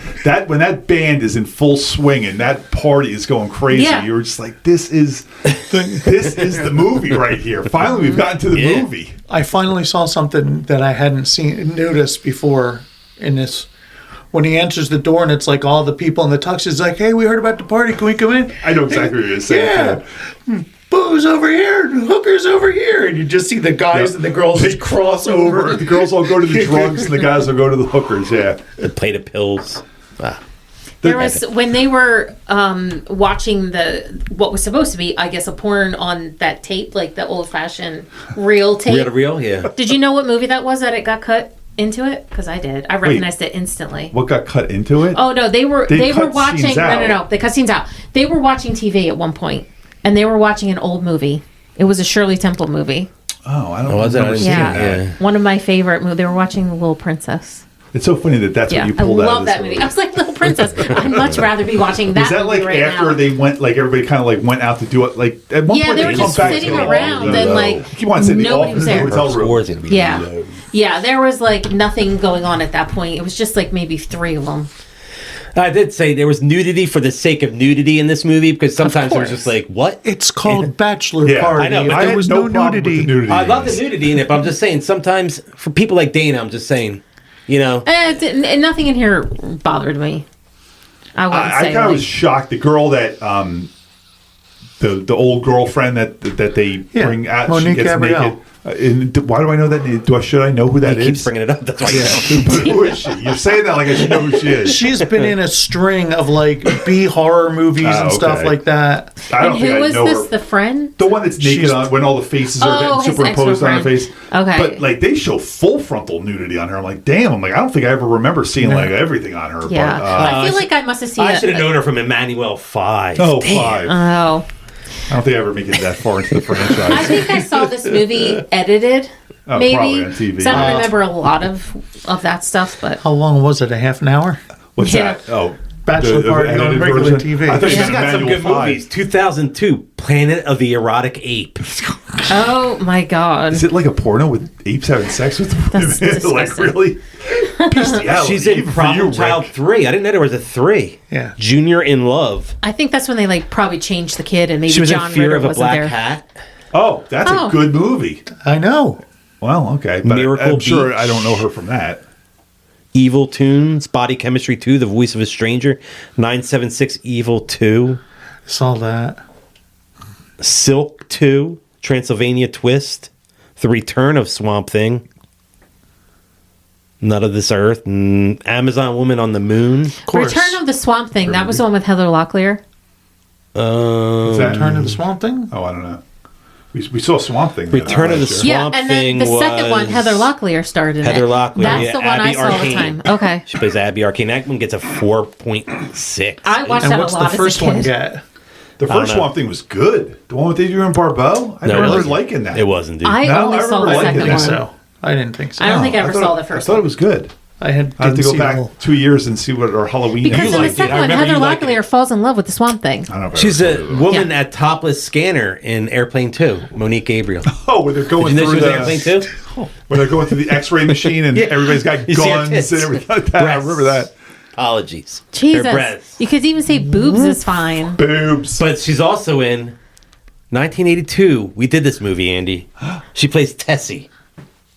[SPEAKER 2] when that band is in full swing and that party is going crazy,
[SPEAKER 3] Yeah.
[SPEAKER 2] you were just like, "This is the movie right here." Finally, we've gotten to the
[SPEAKER 1] Yeah.
[SPEAKER 2] movie.
[SPEAKER 4] I finally saw something that I hadn't noticed before in this. When he enters the door and it's like all the people in the tux is like, "Hey, we heard about the party. Can we come in?"
[SPEAKER 2] I know exactly what you're going to say.
[SPEAKER 4] Yeah.
[SPEAKER 2] too.
[SPEAKER 4] Booze over here, and hookers over here, and you just see the guys
[SPEAKER 2] Yeah.
[SPEAKER 4] and the girls just cross over.
[SPEAKER 2] The girls all go to the drugs and the guys will go to the hookers. Yeah.
[SPEAKER 1] The plate of pills. Wow.
[SPEAKER 3] There was when they were watching what was supposed to be, I guess, a porn on that tape, like the old fashioned reel tape.
[SPEAKER 1] Real to real, yeah.
[SPEAKER 3] Did you know what movie that was that it got cut into it? Because I did. I recognized it instantly.
[SPEAKER 2] What got cut into it?
[SPEAKER 3] Oh no, they were
[SPEAKER 2] cut
[SPEAKER 3] watching.
[SPEAKER 2] scenes out.
[SPEAKER 3] No. They cut scenes out. They were watching TV at one point, and they were watching an old movie. It was a Shirley Temple movie.
[SPEAKER 2] Oh, I don't
[SPEAKER 1] Was it? I
[SPEAKER 2] remember
[SPEAKER 1] didn't
[SPEAKER 2] seeing
[SPEAKER 1] see
[SPEAKER 3] Yeah.
[SPEAKER 1] it.
[SPEAKER 2] that.
[SPEAKER 1] Yeah.
[SPEAKER 3] One of my favorite movies. They were watching The Little Princess.
[SPEAKER 2] It's so funny that's
[SPEAKER 3] Yeah,
[SPEAKER 2] what you
[SPEAKER 3] I
[SPEAKER 2] pulled out.
[SPEAKER 3] love
[SPEAKER 2] of
[SPEAKER 3] that
[SPEAKER 2] this
[SPEAKER 3] movie. I was like, Little Princess. I'd much rather be watching that.
[SPEAKER 2] Is that
[SPEAKER 3] movie
[SPEAKER 2] like
[SPEAKER 3] right
[SPEAKER 2] after
[SPEAKER 3] now.
[SPEAKER 2] they went, like everybody kind of like went out to do it? Like at one
[SPEAKER 3] Yeah,
[SPEAKER 2] point
[SPEAKER 3] they were
[SPEAKER 2] come
[SPEAKER 3] just
[SPEAKER 2] back
[SPEAKER 3] sitting
[SPEAKER 2] to the
[SPEAKER 3] around
[SPEAKER 2] office.
[SPEAKER 3] and, like,
[SPEAKER 2] you want to sit in the
[SPEAKER 3] nobody
[SPEAKER 2] office
[SPEAKER 3] was
[SPEAKER 2] in the
[SPEAKER 3] there.
[SPEAKER 2] hotel room.
[SPEAKER 1] Score's gonna be
[SPEAKER 3] Yeah.
[SPEAKER 1] low.
[SPEAKER 3] Yeah, there was like nothing going on at that point. It was just like maybe 3 of them.
[SPEAKER 1] I did say there was nudity for the sake of nudity in this movie because sometimes it was just like, what?
[SPEAKER 4] It's called Bachelor
[SPEAKER 2] Yeah,
[SPEAKER 4] Party.
[SPEAKER 1] I know, but
[SPEAKER 4] If
[SPEAKER 2] I
[SPEAKER 4] there
[SPEAKER 2] had
[SPEAKER 4] was
[SPEAKER 2] no
[SPEAKER 4] no
[SPEAKER 2] problem with the
[SPEAKER 4] nudity.
[SPEAKER 2] nudity.
[SPEAKER 1] I love the nudity in it, but I'm just saying sometimes for people like Dana, I'm just saying,
[SPEAKER 3] Nothing in here bothered me. I wouldn't
[SPEAKER 2] I
[SPEAKER 3] say.
[SPEAKER 2] kind of
[SPEAKER 3] like-
[SPEAKER 2] was shocked. The girl that the old girlfriend that they bring out,
[SPEAKER 4] Monique
[SPEAKER 2] she gets
[SPEAKER 4] Gabrielle.
[SPEAKER 2] naked. Why do I know that name? Should I know who that
[SPEAKER 1] he keeps
[SPEAKER 2] is?
[SPEAKER 1] bringing it up. That's why
[SPEAKER 2] But who is she? You're saying that like I should know who she is.
[SPEAKER 4] She's been in a string of like B horror movies and stuff
[SPEAKER 2] okay.
[SPEAKER 4] like that.
[SPEAKER 2] I don't
[SPEAKER 3] And
[SPEAKER 2] think
[SPEAKER 3] who
[SPEAKER 2] I
[SPEAKER 3] was
[SPEAKER 2] know
[SPEAKER 3] this?
[SPEAKER 2] her.
[SPEAKER 3] The friend?
[SPEAKER 2] The one that's naked
[SPEAKER 4] She's-
[SPEAKER 2] on when all the faces are
[SPEAKER 3] Oh,
[SPEAKER 2] getting
[SPEAKER 3] his
[SPEAKER 2] superimposed on her
[SPEAKER 3] ex-girlfriend.
[SPEAKER 2] face.
[SPEAKER 3] Okay.
[SPEAKER 2] But like they show full frontal nudity on her. I'm like, damn. I'm like, I don't think I ever remember seeing like everything on her.
[SPEAKER 3] Yeah.
[SPEAKER 2] But,
[SPEAKER 3] I feel like I must have seen
[SPEAKER 1] I
[SPEAKER 3] it.
[SPEAKER 1] should have known her from Emmanuel 5.
[SPEAKER 2] oh,
[SPEAKER 1] Damn.
[SPEAKER 2] 5.
[SPEAKER 3] Oh.
[SPEAKER 2] I don't think I ever make it that far into the
[SPEAKER 3] I
[SPEAKER 2] franchise.
[SPEAKER 3] think I saw this movie edited.
[SPEAKER 2] Oh,
[SPEAKER 3] Maybe.
[SPEAKER 2] probably on TV.
[SPEAKER 3] So I don't remember a lot of that stuff, but
[SPEAKER 4] How long was it? A half an hour?
[SPEAKER 2] What's
[SPEAKER 3] Yeah.
[SPEAKER 2] that? Oh,
[SPEAKER 4] Bachelor Party on
[SPEAKER 2] edited
[SPEAKER 4] regular
[SPEAKER 2] version?
[SPEAKER 4] TV.
[SPEAKER 2] I thought you
[SPEAKER 1] She's
[SPEAKER 2] meant
[SPEAKER 1] got some
[SPEAKER 2] Emmanuel
[SPEAKER 1] good
[SPEAKER 2] 5.
[SPEAKER 1] movies. 2002, Planet of the Erotic Ape.
[SPEAKER 3] oh my god.
[SPEAKER 2] Is it like a porno with apes having sex with
[SPEAKER 3] That's
[SPEAKER 2] women? like
[SPEAKER 3] disgusting.
[SPEAKER 2] really? Bestiality,
[SPEAKER 1] She's in
[SPEAKER 2] even for you,
[SPEAKER 1] Problem Child
[SPEAKER 2] Rick.
[SPEAKER 1] 3. I didn't know there was a 3.
[SPEAKER 4] Yeah.
[SPEAKER 1] Junior in Love.
[SPEAKER 3] I think that's when they like probably changed the kid and maybe
[SPEAKER 1] She was
[SPEAKER 3] John
[SPEAKER 1] in Fear
[SPEAKER 3] Ritter
[SPEAKER 1] of a
[SPEAKER 3] wasn't
[SPEAKER 1] Black
[SPEAKER 3] there.
[SPEAKER 1] Hat.
[SPEAKER 2] Oh, that's
[SPEAKER 3] Oh.
[SPEAKER 2] a good movie.
[SPEAKER 4] I know.
[SPEAKER 2] Well, okay. But
[SPEAKER 1] Miracle
[SPEAKER 2] I'm sure
[SPEAKER 1] Beach.
[SPEAKER 2] I don't know her from that.
[SPEAKER 1] Evil Tunes, Body Chemistry 2, The Voice of a Stranger, 976 Evil 2,
[SPEAKER 4] Saw that.
[SPEAKER 1] Silk 2, Transylvania Twist, The Return of Swamp Thing, None of This Earth, Amazon Woman on the Moon.
[SPEAKER 4] Of course.
[SPEAKER 3] Return of the Swamp Thing. That was the one with Heather Locklear.
[SPEAKER 2] What's that?
[SPEAKER 4] Return of the Swamp Thing?
[SPEAKER 2] Oh, I don't know. We saw Swamp Thing.
[SPEAKER 1] Return of the
[SPEAKER 2] Swamp.
[SPEAKER 1] Swamp
[SPEAKER 3] Yeah, and then
[SPEAKER 1] Thing
[SPEAKER 3] the second one,
[SPEAKER 1] was
[SPEAKER 3] Heather Locklear starred in
[SPEAKER 1] Heather
[SPEAKER 3] it.
[SPEAKER 1] Locklear,
[SPEAKER 3] That's
[SPEAKER 1] yeah,
[SPEAKER 3] the one
[SPEAKER 1] Abby
[SPEAKER 3] I saw all the
[SPEAKER 1] Arcane.
[SPEAKER 3] time. Okay.
[SPEAKER 1] She plays Abby Arcane. That one gets a 4.6.
[SPEAKER 3] I watched
[SPEAKER 4] And
[SPEAKER 3] that
[SPEAKER 4] what's
[SPEAKER 3] a
[SPEAKER 4] the
[SPEAKER 3] lot
[SPEAKER 4] first
[SPEAKER 3] as a
[SPEAKER 4] one
[SPEAKER 3] kid.
[SPEAKER 4] get?
[SPEAKER 2] The
[SPEAKER 1] I don't
[SPEAKER 2] first
[SPEAKER 1] know.
[SPEAKER 2] Swamp Thing was good. The one with Adrian Barbeau? I
[SPEAKER 1] No, it
[SPEAKER 2] never heard
[SPEAKER 1] wasn't.
[SPEAKER 2] liking that.
[SPEAKER 1] It wasn't, dude.
[SPEAKER 3] I
[SPEAKER 2] No,
[SPEAKER 3] only
[SPEAKER 2] I
[SPEAKER 3] saw the
[SPEAKER 2] remember liking
[SPEAKER 3] second
[SPEAKER 2] it.
[SPEAKER 3] one.
[SPEAKER 4] So I didn't think so.
[SPEAKER 3] I don't think I ever
[SPEAKER 2] thought
[SPEAKER 3] saw
[SPEAKER 2] it-
[SPEAKER 3] the first
[SPEAKER 2] I thought
[SPEAKER 3] one.
[SPEAKER 2] it was good.
[SPEAKER 4] I
[SPEAKER 2] I have
[SPEAKER 4] didn't
[SPEAKER 2] to go
[SPEAKER 4] see the
[SPEAKER 2] back
[SPEAKER 4] whole.
[SPEAKER 2] 2 years and see what our Halloween
[SPEAKER 3] Because in the
[SPEAKER 1] liked it.
[SPEAKER 3] second
[SPEAKER 1] I
[SPEAKER 3] one,
[SPEAKER 1] remember
[SPEAKER 3] Heather
[SPEAKER 1] you liked
[SPEAKER 3] Locklear
[SPEAKER 1] it.
[SPEAKER 3] falls in love with the Swamp Thing.
[SPEAKER 2] I don't know if I
[SPEAKER 1] She's
[SPEAKER 2] ever
[SPEAKER 1] a
[SPEAKER 2] saw it.
[SPEAKER 1] woman
[SPEAKER 2] Yeah.
[SPEAKER 1] at Topless Scanner in Airplane 2, Monique Gabriel.
[SPEAKER 2] Oh, when they're
[SPEAKER 1] Did
[SPEAKER 2] going
[SPEAKER 1] you know she
[SPEAKER 2] through
[SPEAKER 1] was in Airplane
[SPEAKER 2] the
[SPEAKER 1] 2?
[SPEAKER 2] when they're going through the X-ray machine and
[SPEAKER 1] Yeah.
[SPEAKER 2] everybody's got
[SPEAKER 1] You see her
[SPEAKER 2] guns
[SPEAKER 1] tits.
[SPEAKER 2] and everything like that. I
[SPEAKER 1] Breasts.
[SPEAKER 2] remember that.
[SPEAKER 1] Apologies. Her
[SPEAKER 3] Jesus.
[SPEAKER 1] breasts.
[SPEAKER 3] You could even say boobs is fine.
[SPEAKER 2] Boobs.
[SPEAKER 1] But she's also in 1982. We did this movie, Andy. She plays Tessie.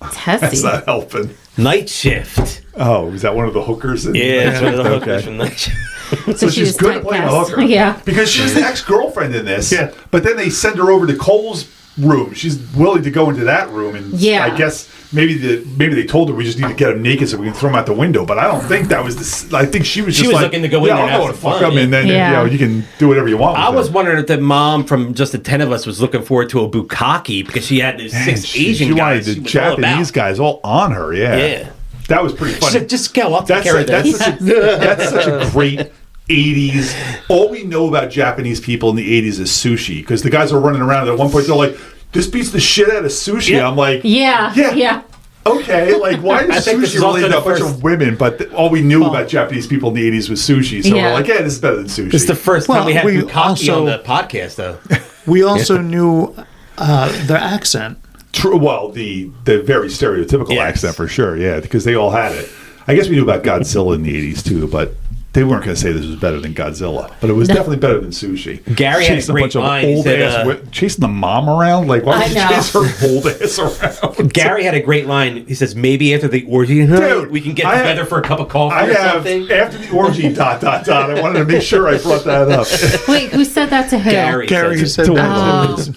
[SPEAKER 2] That's
[SPEAKER 3] Tessie.
[SPEAKER 2] not helping.
[SPEAKER 1] Night Shift.
[SPEAKER 2] Oh, is that one of the hookers?
[SPEAKER 1] Yeah, it's one of the hookers
[SPEAKER 2] Okay.
[SPEAKER 1] from Night Shift.
[SPEAKER 2] So
[SPEAKER 3] she
[SPEAKER 2] she's
[SPEAKER 3] was
[SPEAKER 2] good at playing a
[SPEAKER 3] typecast.
[SPEAKER 2] hooker.
[SPEAKER 3] Yeah.
[SPEAKER 2] Because she's the ex-girlfriend in this.
[SPEAKER 4] Yeah.
[SPEAKER 2] But then they send her over to Cole's room. She's willing to go into that room, and
[SPEAKER 3] Yeah.
[SPEAKER 2] I guess maybe they told her we just need to get him naked so we can throw him out the window. But I don't think that was the. I think she was just
[SPEAKER 1] was
[SPEAKER 2] like,
[SPEAKER 1] looking to go in
[SPEAKER 2] yeah,
[SPEAKER 1] there and
[SPEAKER 2] I'll go
[SPEAKER 1] have
[SPEAKER 2] and
[SPEAKER 1] some
[SPEAKER 2] fuck
[SPEAKER 1] fun,
[SPEAKER 2] him, and then
[SPEAKER 3] yeah.
[SPEAKER 2] you can do whatever you want.
[SPEAKER 1] I
[SPEAKER 2] with
[SPEAKER 1] was
[SPEAKER 2] him.
[SPEAKER 1] wondering if the mom from just the 10 of us was looking forward to a bukkake because she had these
[SPEAKER 2] Man,
[SPEAKER 1] 6 Asian
[SPEAKER 2] she
[SPEAKER 1] guys.
[SPEAKER 2] wanted
[SPEAKER 1] she
[SPEAKER 2] the
[SPEAKER 1] was all
[SPEAKER 2] Japanese
[SPEAKER 1] about.
[SPEAKER 2] guys all on her. Yeah.
[SPEAKER 1] Yeah.
[SPEAKER 2] That was pretty
[SPEAKER 1] She
[SPEAKER 2] funny.
[SPEAKER 1] said, just go. I'll take
[SPEAKER 2] That's
[SPEAKER 1] care of this.
[SPEAKER 2] that's such a great 80s. All we know about Japanese people in the 80s is sushi because the guys are running around. At one point, they're like, "This beats the shit out of sushi."
[SPEAKER 1] Yeah.
[SPEAKER 2] I'm like,
[SPEAKER 3] Yeah.
[SPEAKER 2] Yeah.
[SPEAKER 3] Yeah.
[SPEAKER 2] okay, like why
[SPEAKER 1] I
[SPEAKER 2] does
[SPEAKER 1] think this
[SPEAKER 2] sushi
[SPEAKER 1] is also
[SPEAKER 2] relate to
[SPEAKER 1] the
[SPEAKER 2] a bunch
[SPEAKER 1] first-
[SPEAKER 2] of women? But all we knew about Japanese people in the 80s was sushi. So
[SPEAKER 3] Yeah.
[SPEAKER 2] we're like, yeah, this is better than sushi.
[SPEAKER 1] It's the first time
[SPEAKER 4] Well,
[SPEAKER 1] we had
[SPEAKER 4] we
[SPEAKER 1] bukkake
[SPEAKER 4] also-
[SPEAKER 1] on the podcast, though.
[SPEAKER 4] We also knew their accent.
[SPEAKER 2] True. Well, the very stereotypical
[SPEAKER 1] Yes.
[SPEAKER 2] accent for sure. Yeah, because they all had it. I guess we knew about Godzilla in the 80s too, but they weren't going to say this was better than Godzilla. But it was definitely better than sushi.
[SPEAKER 1] Gary had a
[SPEAKER 2] Chasing
[SPEAKER 1] great
[SPEAKER 2] bunch of
[SPEAKER 1] line. He
[SPEAKER 2] old
[SPEAKER 1] said,
[SPEAKER 2] ass chasing the mom around. Like, why
[SPEAKER 3] I
[SPEAKER 2] would you
[SPEAKER 3] know.
[SPEAKER 2] chase her old ass around?
[SPEAKER 1] Gary had a great line. He says, maybe after the orgy night,
[SPEAKER 2] Dude,
[SPEAKER 1] we can get
[SPEAKER 2] I have-
[SPEAKER 1] together for a cup of coffee
[SPEAKER 2] I
[SPEAKER 1] or
[SPEAKER 2] have
[SPEAKER 1] something.
[SPEAKER 2] after the orgy. ... I wanted to make sure I brought that up.
[SPEAKER 3] Wait, who said that to who?
[SPEAKER 1] Gary
[SPEAKER 4] Gary
[SPEAKER 1] says it.
[SPEAKER 4] said
[SPEAKER 2] To
[SPEAKER 4] that.
[SPEAKER 2] one of them.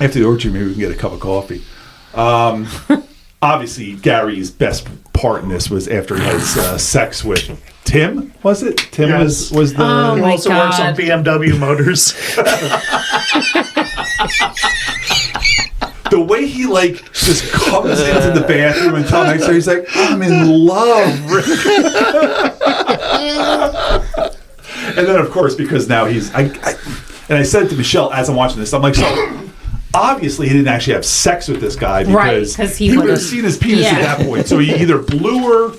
[SPEAKER 2] After the orgy, maybe we can get a cup of coffee. Obviously, Gary's best part in this was after he had sex with Tim. Was it Tim?
[SPEAKER 4] Yes.
[SPEAKER 2] Was the
[SPEAKER 3] Oh,
[SPEAKER 4] Who
[SPEAKER 3] my
[SPEAKER 4] also works on
[SPEAKER 3] God.
[SPEAKER 4] BMW motors.
[SPEAKER 2] the way he like just comes into the bathroom and tells me, so he's like, I'm in love. And then, of course, because now he's, and I said to Michelle as I'm watching this, I'm like, so obviously he didn't actually have sex with this guy
[SPEAKER 3] Right,
[SPEAKER 2] because
[SPEAKER 3] 'cause
[SPEAKER 2] he
[SPEAKER 3] he
[SPEAKER 2] would have
[SPEAKER 3] would've-
[SPEAKER 2] seen his penis
[SPEAKER 3] yeah.
[SPEAKER 2] at that point. So he either blew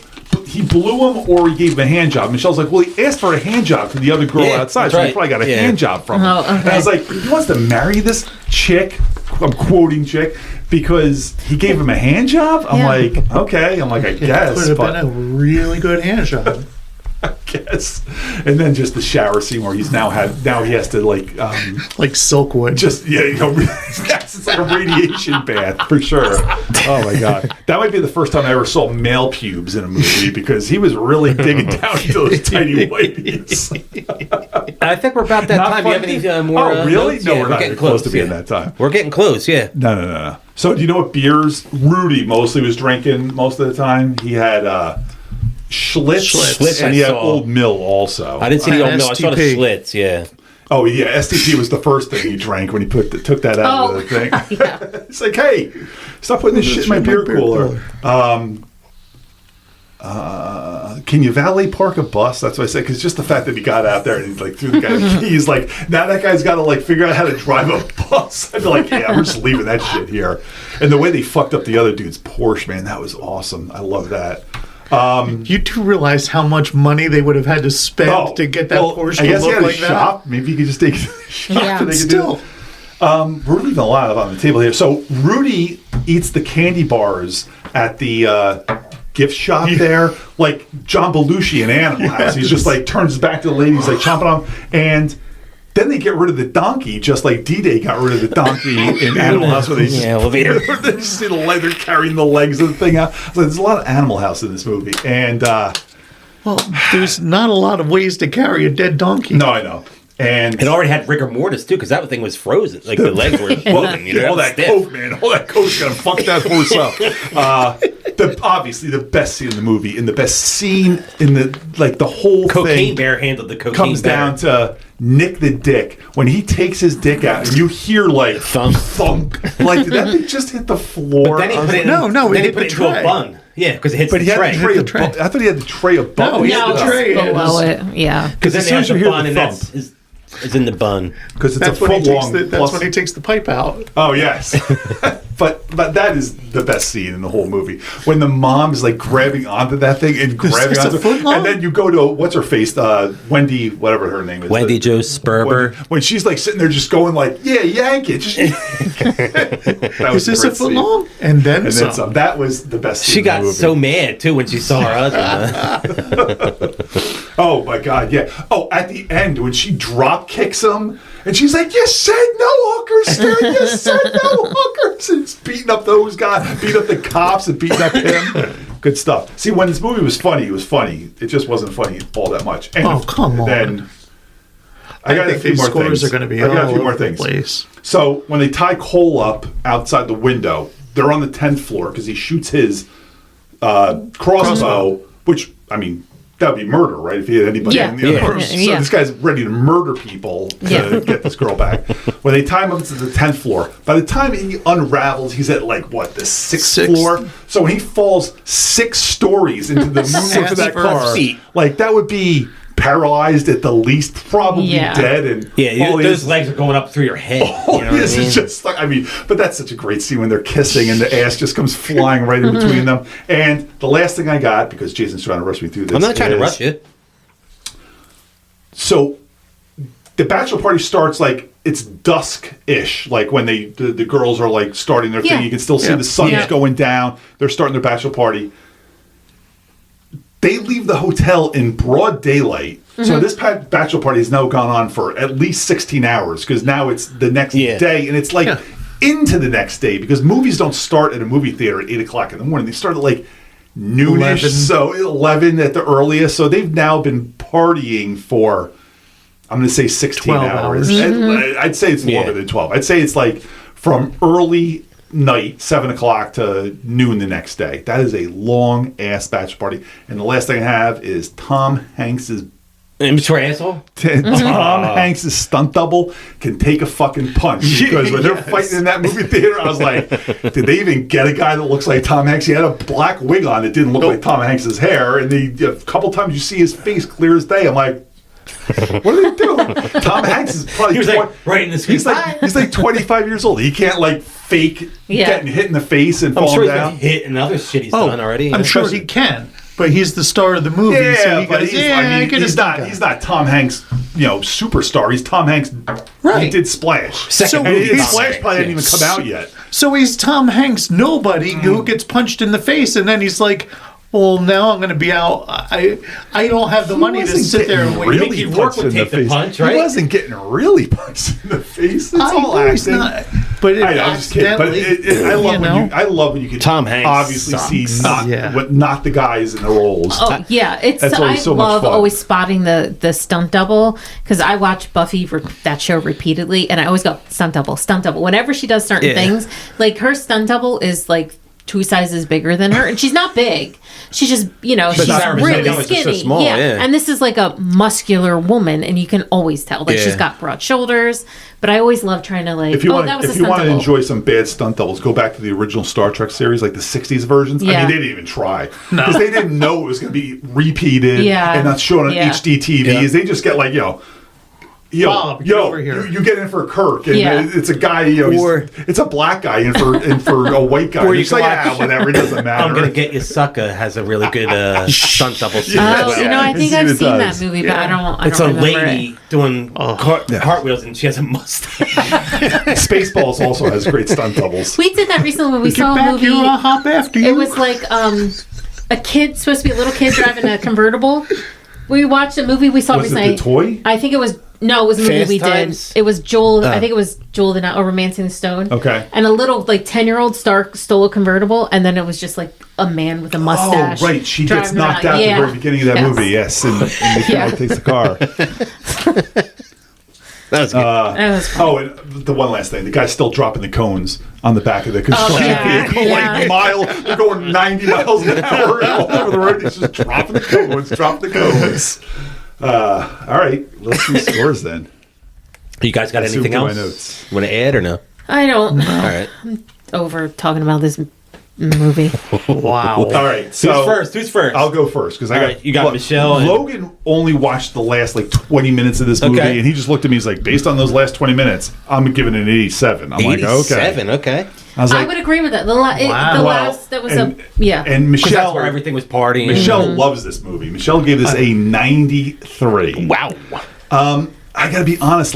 [SPEAKER 2] he blew him or he gave him a hand job. Michelle's like, well, he asked for a hand job from the other girl outside, so he probably got a hand job from him.
[SPEAKER 3] Oh, okay.
[SPEAKER 2] And I was like, he wants to marry this chick, I'm quoting chick, because he gave him a hand job? I'm like, okay. I'm like, I guess.
[SPEAKER 4] Could have been a really good hand job.
[SPEAKER 2] I guess. And then just the shower scene where he has to like
[SPEAKER 4] Silkwood.
[SPEAKER 2] just it's like a radiation bath for sure. Oh my god, that might be the first time I ever saw male pubes in a movie because he was really digging down into those tiny whiteys.
[SPEAKER 1] I think we're about that time. Do you have any more?
[SPEAKER 2] Oh really?
[SPEAKER 1] Notes?
[SPEAKER 2] No,
[SPEAKER 1] Yeah,
[SPEAKER 2] we're not
[SPEAKER 1] getting
[SPEAKER 2] close to being that time.
[SPEAKER 1] We're getting close. Yeah.
[SPEAKER 2] No. So do you know what beers Rudy mostly was drinking most of the time? He had Schlitz, and he had Old Mill also.
[SPEAKER 1] I didn't see the Old Mill. I saw the
[SPEAKER 4] STP.
[SPEAKER 1] Schlitz. Yeah.
[SPEAKER 2] Oh yeah, STP was the first thing he drank when he took that out of the thing.
[SPEAKER 3] Yeah.
[SPEAKER 2] It's like, hey, stop putting this shit in my beer cooler. Can you valet park a bus? That's what I said. Because just the fact that he got out there and he like threw the guy the keys, like now that guy's got to like figure out how to drive a bus. I'd be like, yeah, we're just leaving that shit here. And the way they fucked up the other dude's Porsche, man, that was awesome. I love that.
[SPEAKER 4] You do realize how much money they would have had to spend to get that Porsche
[SPEAKER 2] I guess
[SPEAKER 4] to
[SPEAKER 2] he
[SPEAKER 4] look
[SPEAKER 2] had a
[SPEAKER 4] like
[SPEAKER 2] shop.
[SPEAKER 4] that.
[SPEAKER 2] Maybe you could just take it to the shop.
[SPEAKER 3] Yeah.
[SPEAKER 2] and they could
[SPEAKER 4] Still.
[SPEAKER 2] do it. We're leaving a lot on the table here. So Rudy eats the candy bars at the gift shop there, like John Belushi in Animal House. He's just like turns his back to the lady. He's like chomping on him. And then they get rid of the donkey, just like D-Day got rid of the donkey in Animal House. Where they just,
[SPEAKER 1] elevator.
[SPEAKER 2] they just see the leg, they're carrying the legs of the thing out. So there's a lot of Animal House in this movie. And
[SPEAKER 4] Well, there's not a lot of ways to carry a dead donkey.
[SPEAKER 2] no, I know. And
[SPEAKER 1] It already had rigor mortis too, because that thing was frozen. Like the legs were floating.
[SPEAKER 2] all that coke, man. All that coke's gonna fuck that horse up. Obviously, the best scene in the movie, and the best scene in the whole
[SPEAKER 1] Cocaine
[SPEAKER 2] thing
[SPEAKER 1] Bear handled the cocaine
[SPEAKER 2] comes
[SPEAKER 1] bear.
[SPEAKER 2] down to Nick the Dick when he takes his dick out, and you hear like
[SPEAKER 1] Thunk.
[SPEAKER 2] like did that thing just hit the floor?
[SPEAKER 1] But then he
[SPEAKER 2] I was
[SPEAKER 1] put it
[SPEAKER 2] like,
[SPEAKER 1] in,
[SPEAKER 4] No,
[SPEAKER 1] then
[SPEAKER 4] it
[SPEAKER 1] he
[SPEAKER 4] hit
[SPEAKER 1] put
[SPEAKER 4] the
[SPEAKER 1] it into a
[SPEAKER 4] tray.
[SPEAKER 1] bun. Yeah, because it hits
[SPEAKER 2] but
[SPEAKER 1] the
[SPEAKER 2] he had
[SPEAKER 1] tray.
[SPEAKER 2] the tray
[SPEAKER 4] the
[SPEAKER 2] above.
[SPEAKER 4] tray.
[SPEAKER 2] I thought he had the tray above.
[SPEAKER 4] No, he had
[SPEAKER 3] No,
[SPEAKER 4] the tray.
[SPEAKER 3] below it. Yeah.
[SPEAKER 1] Because then
[SPEAKER 2] as
[SPEAKER 1] they
[SPEAKER 2] soon
[SPEAKER 1] have
[SPEAKER 2] as you
[SPEAKER 1] the
[SPEAKER 2] hear
[SPEAKER 1] bun,
[SPEAKER 2] the
[SPEAKER 1] and
[SPEAKER 2] thump.
[SPEAKER 1] that's in the bun.
[SPEAKER 2] Because it's
[SPEAKER 4] That's
[SPEAKER 2] a
[SPEAKER 4] when,
[SPEAKER 2] foot long.
[SPEAKER 4] that's when he takes the pipe out.
[SPEAKER 2] Oh yes, but that is the best scene in the whole movie when the mom's like grabbing onto that thing and grabbing
[SPEAKER 4] this a
[SPEAKER 2] onto
[SPEAKER 4] foot
[SPEAKER 2] it,
[SPEAKER 4] long?
[SPEAKER 2] and then you go to what's her face, Wendy, whatever her name is,
[SPEAKER 1] Wendy Jo Sperber.
[SPEAKER 2] When she's like sitting there just going like, yeah, yank it. Just that was
[SPEAKER 4] Is this
[SPEAKER 2] great
[SPEAKER 4] a foot
[SPEAKER 2] scene.
[SPEAKER 4] long? And then
[SPEAKER 2] And
[SPEAKER 4] some.
[SPEAKER 2] then some. That was the best scene.
[SPEAKER 1] She
[SPEAKER 2] in the
[SPEAKER 1] got
[SPEAKER 2] movie.
[SPEAKER 1] so mad too when she saw her husband.
[SPEAKER 2] Oh my god, yeah. Oh, at the end when she drop kicks him and she's like, "You said no hookers, Stan. You said no hookers." And it's beating up those guys, beating up the cops, and beating up him. Good stuff. See, when this movie was funny, it was funny. It just wasn't funny all that much. And
[SPEAKER 4] Oh, come on.
[SPEAKER 2] Then
[SPEAKER 4] I
[SPEAKER 2] got a
[SPEAKER 4] think
[SPEAKER 2] few
[SPEAKER 4] these
[SPEAKER 2] more
[SPEAKER 4] scores
[SPEAKER 2] things.
[SPEAKER 4] are going to be
[SPEAKER 2] I got a
[SPEAKER 4] all
[SPEAKER 2] few more
[SPEAKER 4] over the
[SPEAKER 2] things.
[SPEAKER 4] place.
[SPEAKER 2] So when they tie Cole up outside the window, they're on the 10th floor because he shoots his crossbow, which, I mean, that would be murder, right? If he had anybody
[SPEAKER 3] Yeah.
[SPEAKER 2] in the
[SPEAKER 1] Yeah.
[SPEAKER 2] other. So
[SPEAKER 3] Yeah.
[SPEAKER 2] this guy's ready to murder people to
[SPEAKER 3] Yeah.
[SPEAKER 2] get this girl back. When they tie him up to the 10th floor, by the time he unravels, he's at like, what, the sixth floor? So when he falls 6 stories into the moonroof of that
[SPEAKER 4] Six
[SPEAKER 2] car,
[SPEAKER 1] feet.
[SPEAKER 2] like that would be paralyzed at the least, probably
[SPEAKER 3] Yeah.
[SPEAKER 2] dead. And all he
[SPEAKER 1] those
[SPEAKER 2] is-
[SPEAKER 1] legs are going up through your head.
[SPEAKER 2] Oh,
[SPEAKER 1] you know what I
[SPEAKER 2] this
[SPEAKER 1] mean?
[SPEAKER 2] is just like, I mean, but that's such a great scene when they're kissing and the ass just comes flying right in between them. And the last thing I got, because Jason's trying to rush me through this.
[SPEAKER 1] I'm not trying to
[SPEAKER 2] is-
[SPEAKER 1] rush you.
[SPEAKER 2] So the bachelor party starts like it's dusk-ish, like when the girls are like starting their
[SPEAKER 3] Yeah.
[SPEAKER 2] thing. You can still see
[SPEAKER 4] Yeah.
[SPEAKER 2] the sun's
[SPEAKER 3] Yeah.
[SPEAKER 2] going down. They're starting their bachelor party. They leave the hotel in broad daylight. So this bachelor party has now gone on for at least 16 hours because now it's the next
[SPEAKER 1] Yeah.
[SPEAKER 2] day, and it's like
[SPEAKER 4] Yeah.
[SPEAKER 2] into the next day because movies don't start at a movie theater at 8 o'clock in the morning. They start at like noonish,
[SPEAKER 4] 11.
[SPEAKER 2] so 11 at the earliest. So they've now been partying for, I'm going to say 16
[SPEAKER 4] 12
[SPEAKER 2] hours.
[SPEAKER 4] hours.
[SPEAKER 2] I'd say it's longer
[SPEAKER 1] Yeah.
[SPEAKER 2] than 12. I'd say it's like from early night, 7 o'clock to noon the next day. That is a long ass bachelor party. And the last thing I have is Tom Hanks's
[SPEAKER 1] Immature asshole.
[SPEAKER 2] Tom Hanks' stunt double can take a fucking punch because when they're
[SPEAKER 4] Yes.
[SPEAKER 2] fighting in that movie theater, I was like, did they even get a guy that looks like Tom Hanks? He had a black wig on that didn't look like Tom Hanks's hair, and a couple times you see his face clear as day. I'm like, what are they doing? Tom Hanks is probably
[SPEAKER 1] He was like right in the screen.
[SPEAKER 2] he's like 25 years old. He can't like fake
[SPEAKER 3] Yeah.
[SPEAKER 2] getting hit in the face and
[SPEAKER 1] I'm
[SPEAKER 2] falling
[SPEAKER 1] sure he's
[SPEAKER 2] down.
[SPEAKER 1] been hit and other shit he's
[SPEAKER 4] Oh,
[SPEAKER 1] done already.
[SPEAKER 4] I'm
[SPEAKER 1] yeah.
[SPEAKER 4] sure he can. but he's the star of the movie.
[SPEAKER 2] Yeah,
[SPEAKER 4] so he
[SPEAKER 2] but
[SPEAKER 4] goes,
[SPEAKER 2] he's not Tom Hanks, superstar. He's Tom Hanks.
[SPEAKER 4] Right.
[SPEAKER 2] He did Splash.
[SPEAKER 1] Second
[SPEAKER 2] And
[SPEAKER 1] movie, Tom
[SPEAKER 2] Splash
[SPEAKER 1] Hanks,
[SPEAKER 2] probably
[SPEAKER 1] yeah.
[SPEAKER 2] didn't even come out yet.
[SPEAKER 4] So he's Tom Hanks, nobody who gets punched in the face, and then he's like, well, now I'm going to be out. I don't have the money to
[SPEAKER 2] wasn't
[SPEAKER 4] sit there and
[SPEAKER 2] getting
[SPEAKER 4] wait.
[SPEAKER 1] Mickey Rourke would take the punch, right?
[SPEAKER 2] He wasn't getting really punched in the face. It's all
[SPEAKER 4] know he's
[SPEAKER 2] acting.
[SPEAKER 4] not, but
[SPEAKER 2] I know, I'm just kidding. But I love when you can
[SPEAKER 1] Tom Hanks
[SPEAKER 2] obviously
[SPEAKER 1] sucks.
[SPEAKER 2] see not the guys in the roles.
[SPEAKER 3] Oh yeah, it's
[SPEAKER 2] That's
[SPEAKER 3] I
[SPEAKER 2] always so much
[SPEAKER 3] love
[SPEAKER 2] fun.
[SPEAKER 3] always spotting the stunt double because I watch Buffy that show repeatedly, and I always go stunt double, stunt double. Whenever she does certain things, like her stunt double is like 2 sizes bigger than her, and she's not big. She's just she's
[SPEAKER 1] not
[SPEAKER 3] really
[SPEAKER 1] just so
[SPEAKER 3] skinny.
[SPEAKER 1] small, yeah.
[SPEAKER 3] And this is like a muscular woman, and you can always tell like she's got broad shoulders. But I always love trying to like.
[SPEAKER 2] If you want
[SPEAKER 3] that was a
[SPEAKER 2] to
[SPEAKER 3] stunt double.
[SPEAKER 2] enjoy some bad stunt doubles, go back to the original Star Trek series, like the '60s versions. I
[SPEAKER 3] Yeah.
[SPEAKER 2] mean, they didn't even try because they didn't know it was going to be repeated and not shown on HD TVs.
[SPEAKER 1] Yeah.
[SPEAKER 2] They just get like
[SPEAKER 4] Bob, get over here.
[SPEAKER 2] You get in for Kirk, and
[SPEAKER 3] Yeah.
[SPEAKER 2] it's a guy. It's a black guy in for a white guy.
[SPEAKER 1] Or
[SPEAKER 2] Or
[SPEAKER 1] you
[SPEAKER 2] you say,
[SPEAKER 1] can watch-
[SPEAKER 2] whatever, it doesn't matter.
[SPEAKER 1] I'm gonna get you, sucker has a really good stunt double scene.
[SPEAKER 2] Yeah.
[SPEAKER 1] as
[SPEAKER 3] Oh,
[SPEAKER 1] well.
[SPEAKER 3] I think
[SPEAKER 2] It
[SPEAKER 3] I've
[SPEAKER 2] does.
[SPEAKER 3] seen that movie, but I don't.
[SPEAKER 1] It's a
[SPEAKER 3] remember
[SPEAKER 1] lady
[SPEAKER 3] it.
[SPEAKER 1] doing cartwheels, and she has a mustache.
[SPEAKER 2] Spaceballs also has great stunt doubles.
[SPEAKER 3] We did that recently when we
[SPEAKER 4] Get
[SPEAKER 3] saw a
[SPEAKER 4] back
[SPEAKER 3] movie.
[SPEAKER 4] here, I'll hop after you.
[SPEAKER 3] It was like a kid, supposed to be a little kid driving a convertible. We watched a movie we saw
[SPEAKER 2] Was it
[SPEAKER 3] recently.
[SPEAKER 2] the toy?
[SPEAKER 3] I think it was a movie
[SPEAKER 1] Fast
[SPEAKER 3] we
[SPEAKER 1] Times?
[SPEAKER 3] did. It was Joel. I think it was Joel the Romancing the Stone.
[SPEAKER 2] Okay.
[SPEAKER 3] And a little 10-year-old stole a convertible, and then it was just like a man with a mustache.
[SPEAKER 2] Oh, right. She gets
[SPEAKER 3] driving
[SPEAKER 2] knocked
[SPEAKER 3] around.
[SPEAKER 2] out at
[SPEAKER 3] Yeah.
[SPEAKER 2] the very beginning of that movie. Yes, and the guy takes the car.
[SPEAKER 1] That was good.
[SPEAKER 3] That was fun.
[SPEAKER 2] Oh, and the one last thing. The guy's still dropping the cones on the back of the construction
[SPEAKER 3] yeah.
[SPEAKER 2] vehicle.
[SPEAKER 3] Yeah.
[SPEAKER 2] They're going 90 miles an hour all over the road. He's just dropping the cones. All right. Let's do scores then.
[SPEAKER 1] You guys got
[SPEAKER 2] Let's
[SPEAKER 1] anything
[SPEAKER 2] zoom through
[SPEAKER 1] else?
[SPEAKER 2] my notes.
[SPEAKER 1] Want to add or no?
[SPEAKER 3] I don't.
[SPEAKER 1] All right.
[SPEAKER 3] Over talking about this movie.
[SPEAKER 4] wow.
[SPEAKER 2] All right. So
[SPEAKER 1] Who's first?
[SPEAKER 2] I'll go first because I
[SPEAKER 1] All
[SPEAKER 2] got
[SPEAKER 1] right, you got Michelle and-
[SPEAKER 2] Logan only watched the last 20 minutes of this movie,
[SPEAKER 1] Okay.
[SPEAKER 2] and he just looked at me. He's like, based on those last 20 minutes, I'm giving it an 87. I'm like, okay.
[SPEAKER 1] 87, okay.
[SPEAKER 2] I was
[SPEAKER 3] I
[SPEAKER 2] like,
[SPEAKER 3] would agree with that. The
[SPEAKER 2] Well,
[SPEAKER 3] last that was
[SPEAKER 2] and-
[SPEAKER 3] yeah.
[SPEAKER 2] And
[SPEAKER 1] Because that's
[SPEAKER 2] Michelle,
[SPEAKER 1] where everything was partying.
[SPEAKER 2] Michelle loves this movie. Michelle gave this a 93.
[SPEAKER 1] Wow.
[SPEAKER 2] I gotta be honest,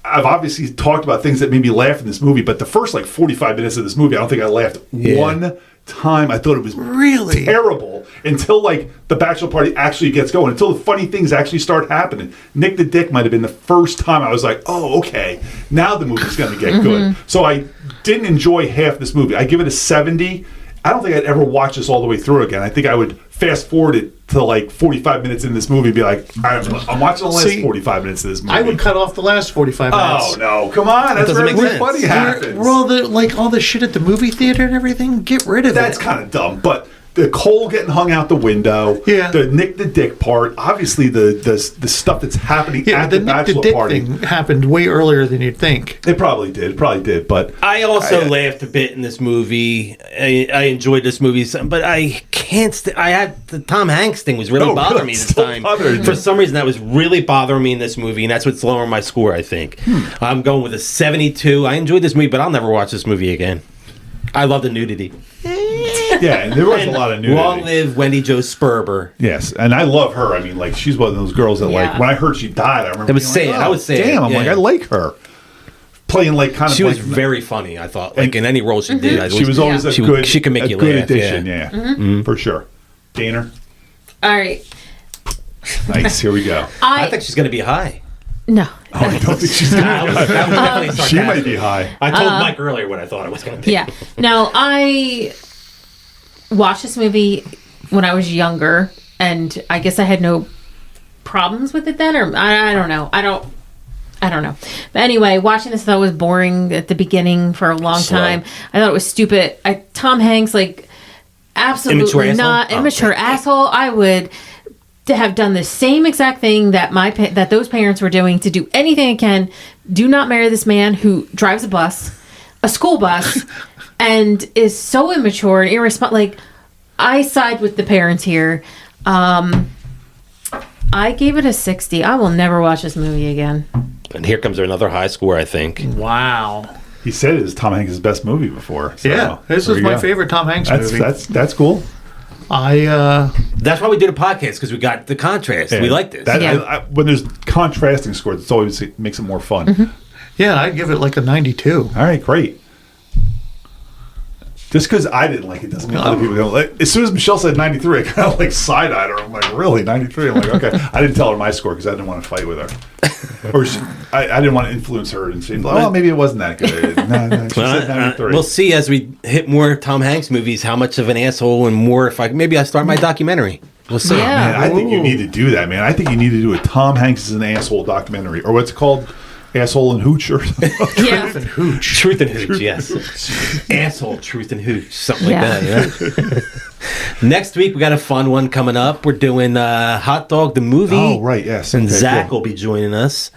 [SPEAKER 2] I've obviously talked about things that made me laugh in this movie, but the first 45 minutes of this movie, I don't think I laughed one time. I thought it was
[SPEAKER 4] Really?
[SPEAKER 2] terrible until the Bachelor Party actually gets going, until the funny things actually start happening. Nick the Dick might have been the first time I was like, oh, okay, now the movie's gonna get good. So I didn't enjoy half this movie. I give it a 70. I don't think I'd ever watch this all the way through again. I think I would fast forward it to 45 minutes in this movie and be like, I'm watching the last
[SPEAKER 4] See,
[SPEAKER 2] 45 minutes of this movie.
[SPEAKER 4] I would cut off the last 45 minutes.
[SPEAKER 2] Oh no! Come on, that's
[SPEAKER 1] doesn't
[SPEAKER 2] where
[SPEAKER 1] make
[SPEAKER 2] everything
[SPEAKER 1] sense.
[SPEAKER 2] funny happens.
[SPEAKER 4] We're all all the shit at the movie theater and everything. Get rid of
[SPEAKER 2] That's
[SPEAKER 4] it.
[SPEAKER 2] kind of dumb, but the Cole getting hung out the window,
[SPEAKER 4] Yeah.
[SPEAKER 2] the Nick the Dick part, obviously the stuff that's happening
[SPEAKER 4] Yeah,
[SPEAKER 2] at
[SPEAKER 4] the
[SPEAKER 2] the
[SPEAKER 4] Nick the
[SPEAKER 2] Bachelor
[SPEAKER 4] Dick
[SPEAKER 2] Party.
[SPEAKER 4] thing happened way earlier than you'd think.
[SPEAKER 2] It probably did, but
[SPEAKER 1] I also laughed a bit in this movie. I enjoyed this movie, but I can't. I had the Tom Hanks thing was really
[SPEAKER 2] Oh,
[SPEAKER 1] bothering
[SPEAKER 2] really?
[SPEAKER 1] me this
[SPEAKER 2] Still
[SPEAKER 1] time.
[SPEAKER 2] bothering you?
[SPEAKER 1] For some reason, that was really bothering me in this movie, and that's what's lowering my score. I think I'm going with a 72. I enjoyed this movie, but I'll never watch this movie again. I love the nudity.
[SPEAKER 2] yeah, and there was a lot of nudity.
[SPEAKER 1] Long live Wendy Jo Sperber.
[SPEAKER 2] Yes, and I love her. I mean, she's one of those girls that
[SPEAKER 3] Yeah.
[SPEAKER 2] when I heard she died, I remember.
[SPEAKER 1] It was
[SPEAKER 2] being
[SPEAKER 1] sad. I was sad.
[SPEAKER 2] Damn, I'm
[SPEAKER 1] Yeah.
[SPEAKER 2] like, I like her. Playing kind of.
[SPEAKER 1] She was very funny. I thought, in any role she did,
[SPEAKER 2] She was always a
[SPEAKER 1] She-
[SPEAKER 2] good.
[SPEAKER 1] she can make
[SPEAKER 2] a
[SPEAKER 1] you
[SPEAKER 2] good
[SPEAKER 1] laugh,
[SPEAKER 2] addition. Yeah, for sure. Daner,
[SPEAKER 3] All right.
[SPEAKER 2] nice. Here we go.
[SPEAKER 1] I think she's going to be high.
[SPEAKER 3] No.
[SPEAKER 2] Oh, I don't think she's
[SPEAKER 1] That was definitely
[SPEAKER 2] She
[SPEAKER 1] sarcastic.
[SPEAKER 2] might be high.
[SPEAKER 1] I told Mike earlier what I thought it was going to be.
[SPEAKER 3] Yeah. No, I watched this movie when I was younger, and I guess I had no problems with it then, or I don't know. I don't know. But anyway, watching this, I thought it was boring at the beginning for a long
[SPEAKER 1] Slow.
[SPEAKER 3] time. I thought it was stupid. Tom Hanks, absolutely
[SPEAKER 1] Immature asshole?
[SPEAKER 3] not
[SPEAKER 1] Oh,
[SPEAKER 3] immature asshole. I would to have done the same exact thing that that those parents were doing, to do anything I can. Do not marry this man who drives a school bus, and is so immature and irresponsible. I side with the parents here. I gave it a 60. I will never watch this movie again.
[SPEAKER 1] And here comes another high score, I think.
[SPEAKER 4] Wow.
[SPEAKER 2] He said it was Tom Hanks' best movie before. So
[SPEAKER 4] Yeah, this
[SPEAKER 2] there
[SPEAKER 4] was
[SPEAKER 2] you
[SPEAKER 4] my
[SPEAKER 2] go.
[SPEAKER 4] favorite Tom Hanks movie.
[SPEAKER 2] That's cool.
[SPEAKER 1] That's why we do the podcast, because we got the contrast. We like this.
[SPEAKER 2] When there's contrasting scores, it's always makes it more fun.
[SPEAKER 4] Yeah, I'd give it like a 92.
[SPEAKER 2] All right, great. Just because I didn't like it doesn't mean other people don't like it. As soon as Michelle said 93, I kind of like side-eyed her. I'm like, really? 93? I'm like, okay. I didn't tell her my score because I didn't want to fight with her. Or I didn't want to influence her and say, oh, maybe it wasn't that good. No, she said 93.
[SPEAKER 1] We'll see as we hit more Tom Hanks movies how much of an asshole and more maybe I start my documentary. We'll see.
[SPEAKER 3] Yeah.
[SPEAKER 2] Man, I think you need to do that, man. I think you need to do a Tom Hanks is an asshole documentary. Or what's it called? Asshole and Hooch or something.
[SPEAKER 3] Yeah.
[SPEAKER 1] Truth and Hooch, yes. Asshole, Truth and Hooch, something like that. Yeah. Next week, we got a fun one coming up. We're doing Hot Dog the Movie.
[SPEAKER 2] Oh, right, yes.
[SPEAKER 1] And
[SPEAKER 2] Okay,
[SPEAKER 1] Zach
[SPEAKER 2] cool.
[SPEAKER 1] will be joining us.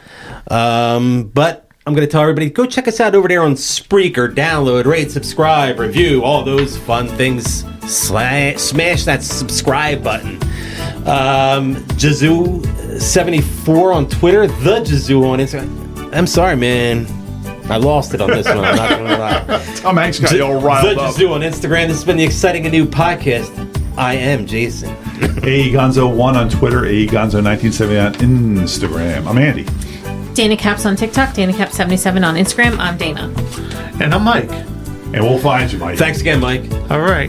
[SPEAKER 1] But I'm going to tell everybody, go check us out over there on Spreaker. Download, rate, subscribe, review, all those fun things. Smash that subscribe button. Jazoo74 on Twitter. The Jazoo on Instagram. I'm sorry, man. I lost it on this one. I'm not going to lie.
[SPEAKER 2] Tom Hanks got you all riled
[SPEAKER 1] The
[SPEAKER 2] up.
[SPEAKER 1] Jazoo on Instagram. This has been the exciting and new podcast. I am Jason.
[SPEAKER 2] AEGonzo1 on Twitter. AEGonzo1970 on Instagram. I'm Andy.
[SPEAKER 3] Dana Caps on TikTok. Dana Caps 77 on Instagram. I'm Dana.
[SPEAKER 4] And I'm Mike.
[SPEAKER 2] And we'll find you, Mike.
[SPEAKER 1] Thanks again, Mike.
[SPEAKER 4] All right.